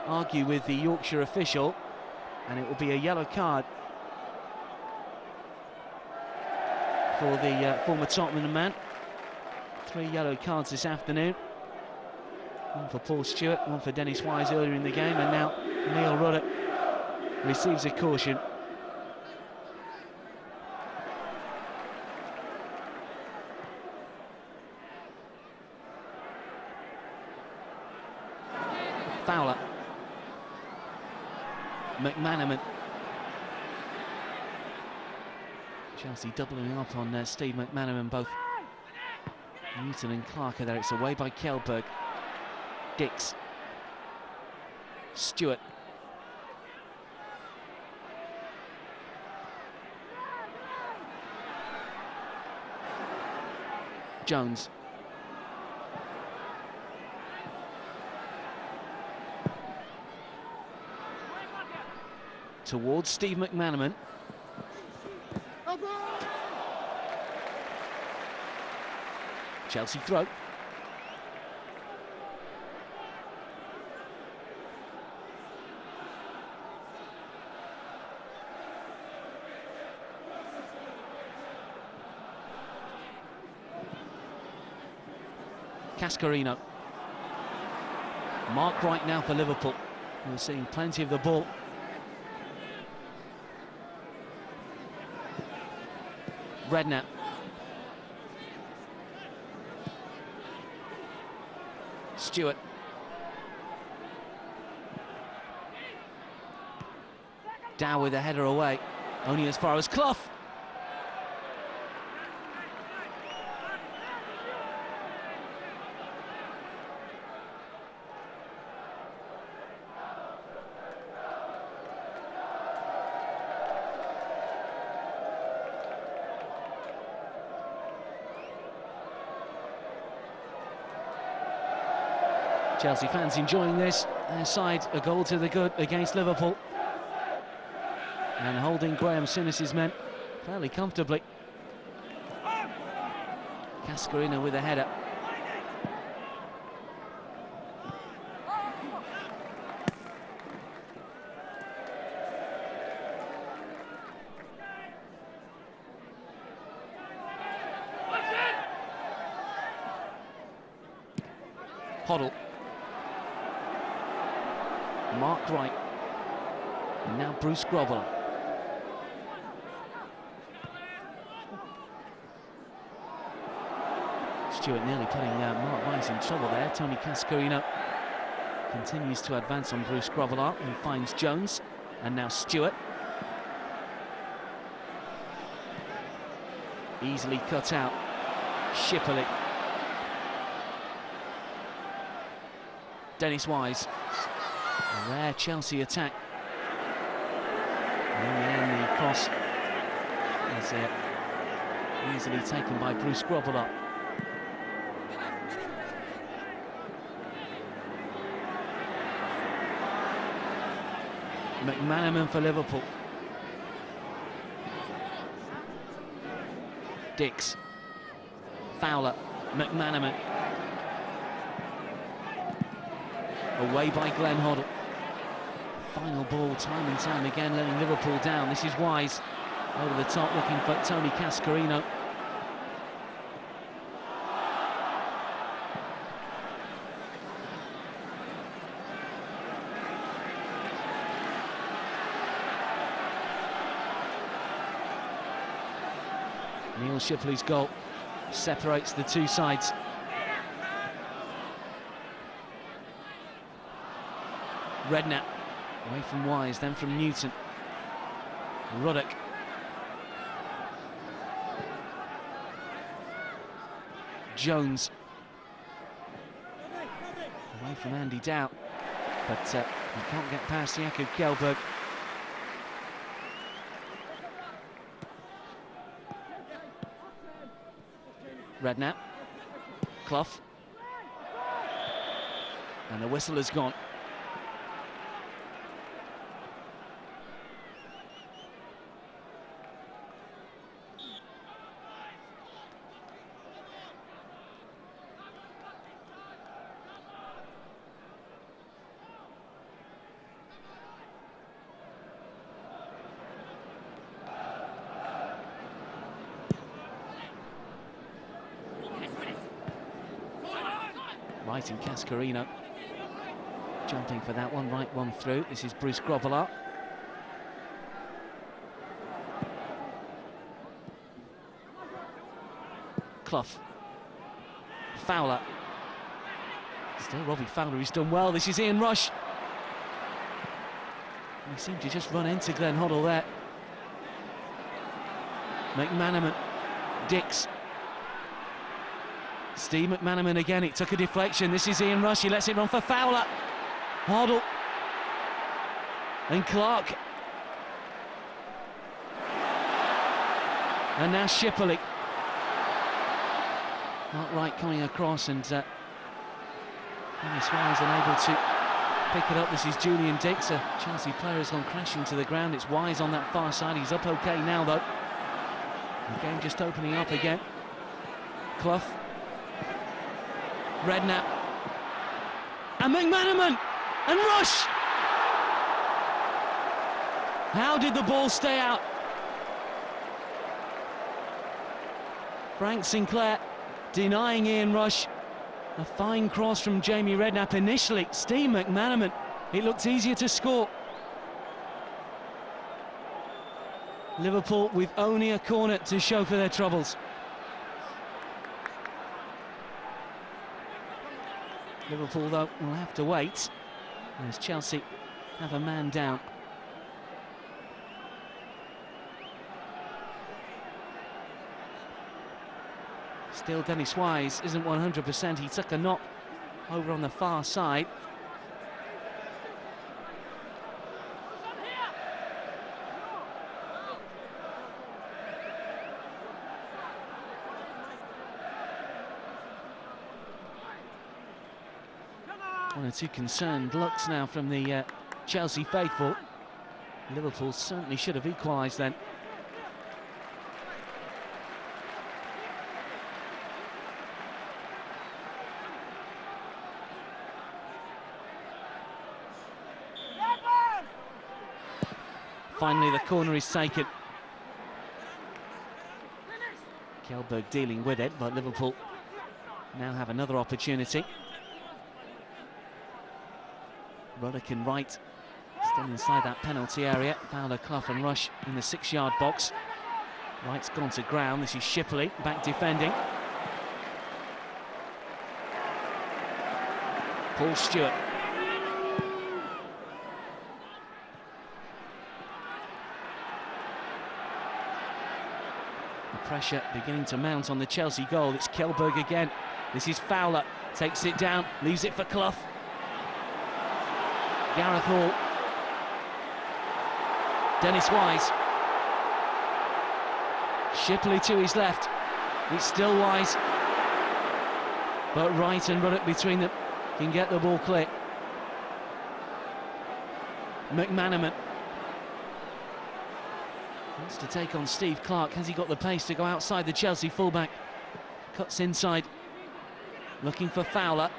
A: argue with the Yorkshire official, and it will be a yellow card for the former Tottenham man. 3 yellow cards this afternoon. One for Paul Stewart, one for Dennis Wise earlier in the game, and now Neil Ruddock receives a caution. Fowler. McManaman. Chelsea doubling up on Steve McManaman. Both Newton and Clark are there. It's away by Kjellberg. Dix. Stewart. Jones. Towards Steve McManaman. Chelsea throw. Cascarino. Mark Wright now for Liverpool. We're seeing plenty of the ball. Redknapp. Stewart. Dow with a header away, only as far as Clough. Chelsea fans enjoying this. Their side a goal to the good against Liverpool, and holding Graham Souness' men fairly comfortably. Cascarino with a header. Hoddle. Mark Wright. And now Bruce Grobbelaar. Stewart nearly putting Mark Wright in trouble there. Tony Cascarino continues to advance on Bruce Grobbelaar, who finds Jones, and now Stewart. Easily cut out. Shipley. Dennis Wise. A rare Chelsea attack. And in the end, the cross is easily taken by Bruce Grobbelaar. McManaman for Liverpool. Dix. Fowler. McManaman. Away by Glenn Hoddle. Final ball, time and time again, letting Liverpool down. This is Wise. Over the top, looking for Tony Cascarino. Neil Shipley's goal separates the two sides. Redknapp away from Wise, then from Newton. Ruddock. Jones. Away from Andy Dow, but he can't get past Jakub Kjellberg. Redknapp. Clough. And the whistle has gone. Right in Cascarino. Jumping for that one, right one through. This is Bruce Grobbelaar. Clough. Fowler. Still Robbie Fowler, who's done well. This is Ian Rush. He seemed to just run into Glenn Hoddle there. McManaman. Dix. Steve McManaman again, it took a deflection. This is Ian Rush, he lets it run for Fowler. Hoddle. And Clark. And now Shipley. Not right coming across, and Dennis Wise unable to pick it up. This is Julian Dix, a Chelsea player has gone crashing to the ground. It's Wise on that far side, he's up okay now though. The game just opening up again. Clough. Redknapp. And McManaman. And Rush. How did the ball stay out? Frank Sinclair denying Ian Rush. A fine cross from Jamie Redknapp initially. Steve McManaman, it looked easier to score. Liverpool with only a corner to show for their troubles. Liverpool, though, will have to wait as Chelsea have a man down. Still, Dennis Wise isn't 100%. He took a knock over on the far side. One or two concerned looks now from the Chelsea faithful. Liverpool certainly should have equalised then. Finally, the corner is taken. Kjellberg dealing with it, but Liverpool now have another opportunity. Ruddock and Wright still inside that penalty area. Fowler, Clough and Rush in the 6-yard box. Wright's gone to ground. This is Shipley back defending. Paul Stewart. The pressure beginning to mount on the Chelsea goal. It's Kjellberg again. This is Fowler. Takes it down, leaves it for Clough. Gareth Hall. Dennis Wise. Shipley to his left. It's still Wise. But Wright and Ruddock between them can get the ball clear. McManaman wants to take on Steve Clark. Has he got the pace to go outside the Chelsea fullback? Cuts inside. Looking for Fowler.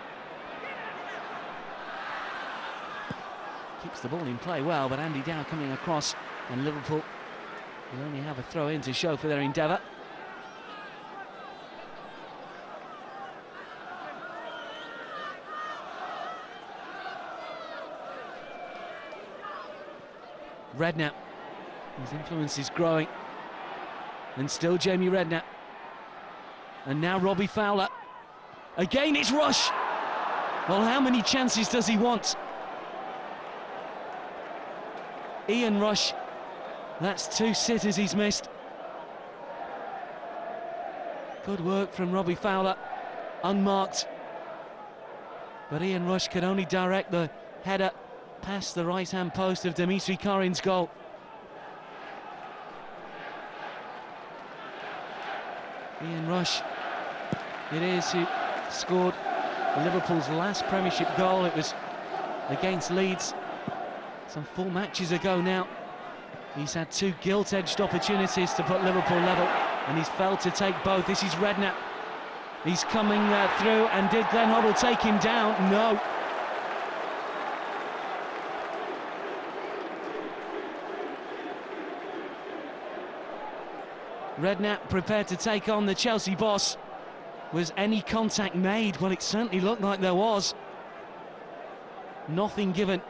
A: Keeps the ball in play well, but Andy Dow coming across, and Liverpool will only have a throw-in to show for their endeavour. Redknapp, his influence is growing, and still Jamie Redknapp. And now Robbie Fowler. Again, it's Rush. Well, how many chances does he want? Ian Rush. That's 2 sitters he's missed. Good work from Robbie Fowler. Unmarked. But Ian Rush could only direct the header past the right-hand post of Dimitri Korin's goal. Ian Rush, it is, who scored Liverpool's last Premiership goal. It was against Leeds some 4 matches ago now. He's had 2 gilt-edged opportunities to put Liverpool level, and he's failed to take both. This is Redknapp. He's coming through, and did Glenn Hoddle take him down? No. Redknapp prepared to take on the Chelsea boss. Was any contact made? Well, it certainly looked like there was. Nothing given.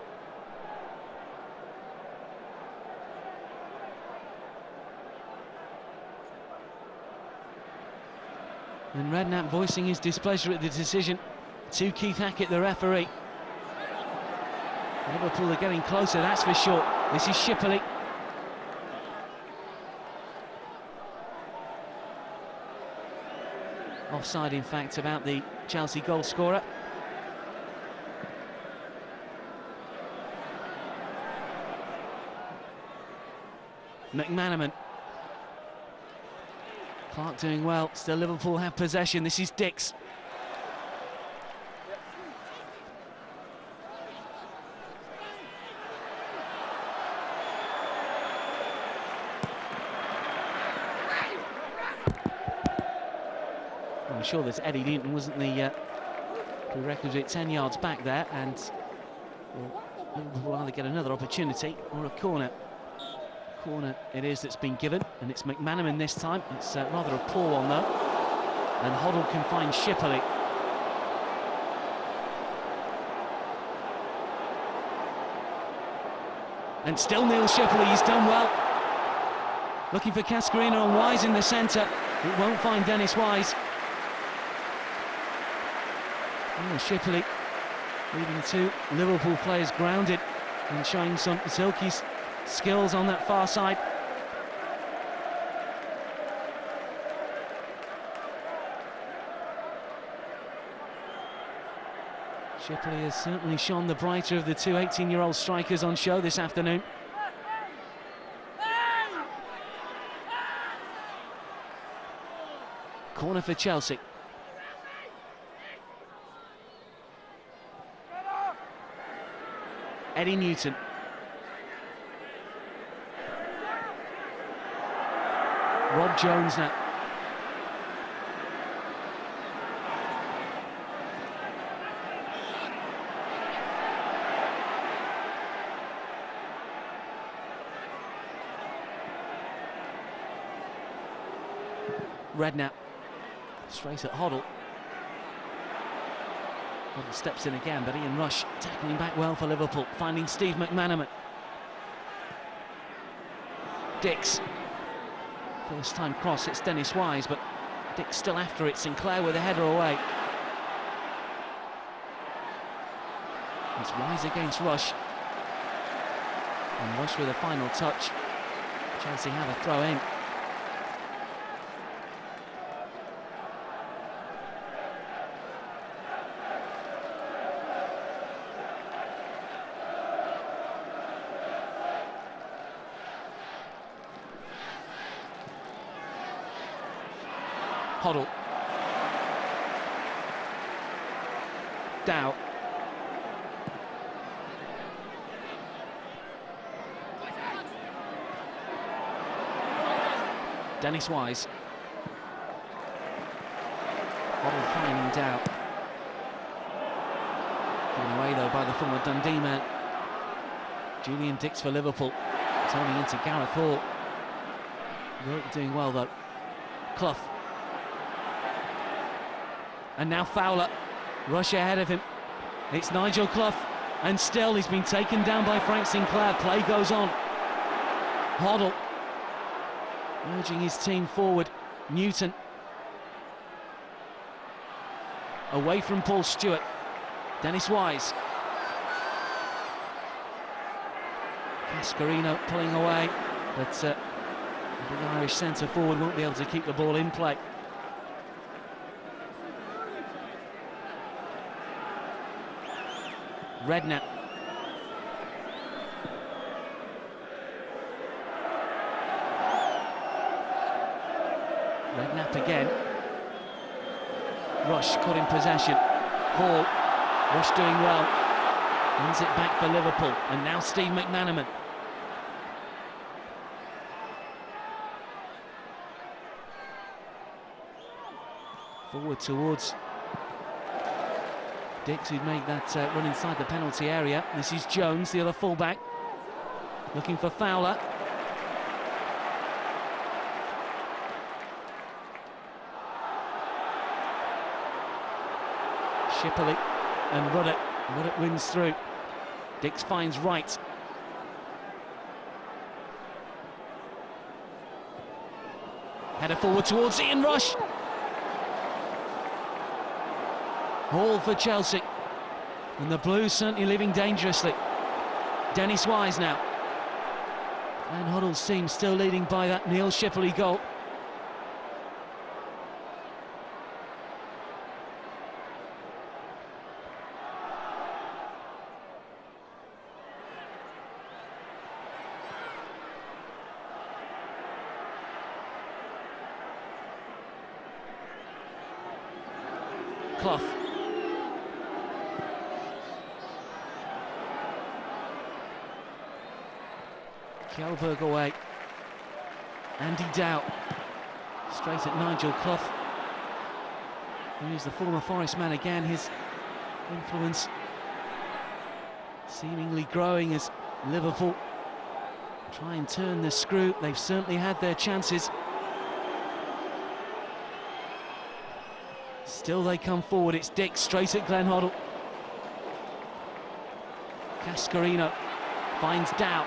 A: And Redknapp voicing his displeasure at the decision to Keith Hackett, the referee. Liverpool are getting closer, that's for sure. This is Schipperle. Offside, in fact, about the Chelsea goal scorer. McManaman. Clark doing well. Still Liverpool have possession. This is Dix. I'm sure that Eddie Newton wasn't the prerequisite 10 yards back there, and Liverpool will either get another opportunity or a corner. Corner it is that's been given, and it's McManaman this time. It's rather a poor one though, and Hoddle can find Schipperle. And still Neil Schipperle, he's done well. Looking for Cascarino and Wise in the centre. It won't find Dennis Wise. Oh, Schipperle leaving 2 Liverpool players grounded and showing some silky skills on that far side. Schipperle has certainly shone the brighter of the 2 18-year-old strikers on show this afternoon. Corner for Chelsea. Eddie Newton. Rob Jones now. Redknapp. Straight at Hoddle. Hoddle steps in again, but Ian Rush tackling back well for Liverpool, finding Steve McManaman. Dix. First time cross, it's Dennis Wise, but Dix still after it. Sinclair with a header away. It's Wise against Rush. And Rush with a final touch. Chelsea have a throw in. Hoddle. Dow. Dennis Wise. Hoddle finding Dow. Given away though by the former Dundee man. Julian Dix for Liverpool. Turning into Gareth Hall. Work doing well though. Clough. And now Fowler, Rush ahead of him. It's Nigel Clough, and still he's been taken down by Frank Sinclair. Play goes on. Hoddle urging his team forward. Newton. away from Paul Stewart. Dennis Wise. Cascarino pulling away, but the big Irish centre forward won't be able to keep the ball in play. Redknapp. Redknapp again. Rush caught in possession. Hall. Rush doing well. Wins it back for Liverpool. And now Steve McManaman. Forward towards Dix, who'd made that run inside the penalty area. This is Jones, the other fullback, looking for Fowler. Shipley and Ruddock. Ruddock wins through. Dix finds Wright. Header forward towards Ian Rush. Hall for Chelsea. And the Blues certainly living dangerously. Dennis Wise now. Glenn Hoddle's team still leading by that Neil Shipley goal. Clough. Kjellberg away. Andy Dow. Straight at Nigel Clough. Here's the former Forest man again. His influence seemingly growing as Liverpool try and turn the screw. They've certainly had their chances. Still they come forward. It's Dix straight at Glenn Hoddle. Cascarino finds Dow.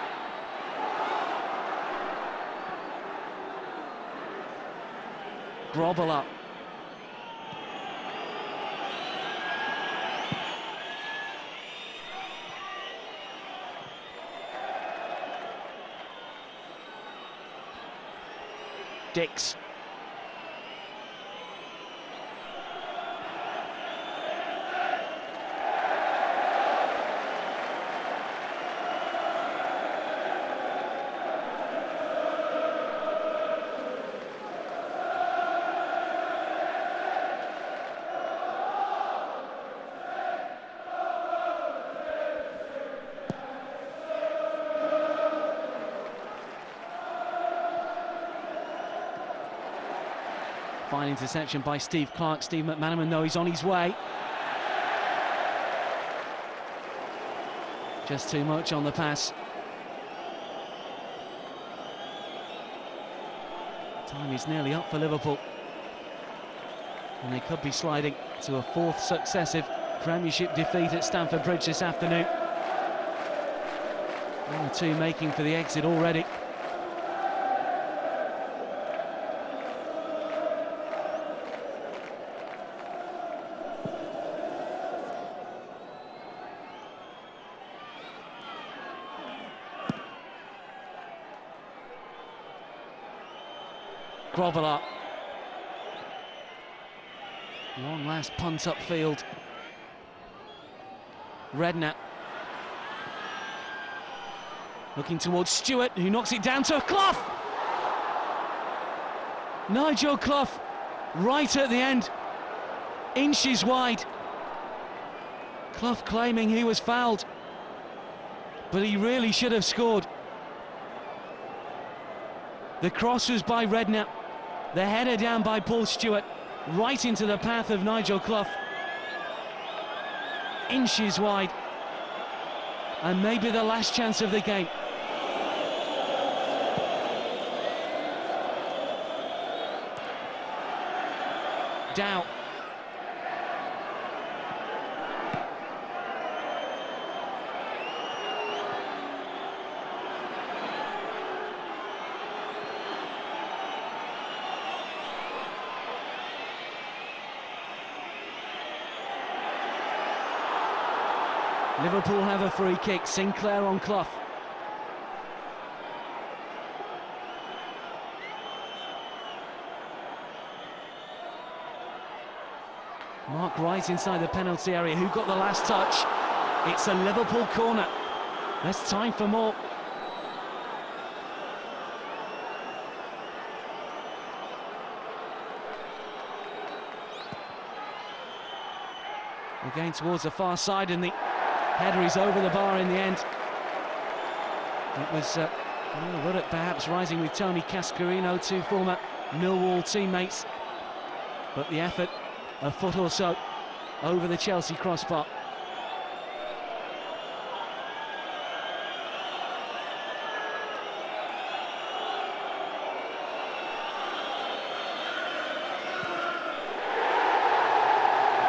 A: Grobel up. Dix. Fine interception by Steve Clarke. Steve McManaman, though, he's on his way. Just too much on the pass. Time is nearly up for Liverpool. And they could be sliding to a fourth successive Premiership defeat at Stamford Bridge this afternoon. 1 or 2 making for the exit already. Grobel up. One last punt upfield. Redknapp. Looking towards Stewart, who knocks it down to Clough. Nigel Clough, right at the end, inches wide. Clough claiming he was fouled, but he really should have scored. The cross was by Redknapp. The header down by Paul Stewart, right into the path of Nigel Clough. Inches wide. And maybe the last chance of the game. Dow. Liverpool have a free kick. Sinclair on Clough. Mark Wright inside the penalty area. Who got the last touch? It's a Liverpool corner. There's time for more. Again towards the far side, and the header is over the bar in the end. It was Ruddock perhaps rising with Tony Cascarino, two former Millwall teammates, but the effort a foot or so over the Chelsea crossbar.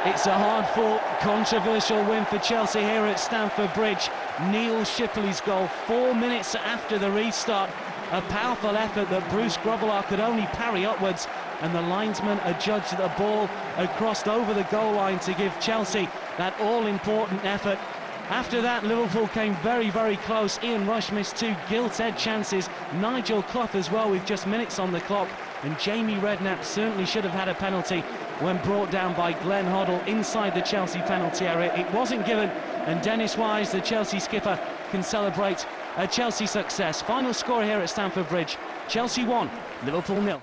A: It's a hard-fought, controversial win for Chelsea here at Stamford Bridge. Neil Shipley's goal 4 minutes after the restart. A powerful effort that Bruce Grobbelaar could only parry upwards, and the linesman adjudged that the ball had crossed over the goal line to give Chelsea that all-important effort. After that, Liverpool came very, very close. Ian Rush missed two gilt-edged chances. Nigel Clough as well with just minutes on the clock. And Jamie Redknapp certainly should have had a penalty when brought down by Glenn Hoddle inside the Chelsea penalty area. It wasn't given, and Dennis Wise, the Chelsea skipper, can celebrate a Chelsea success. Final score here at Stamford Bridge: Chelsea 1, Liverpool 0.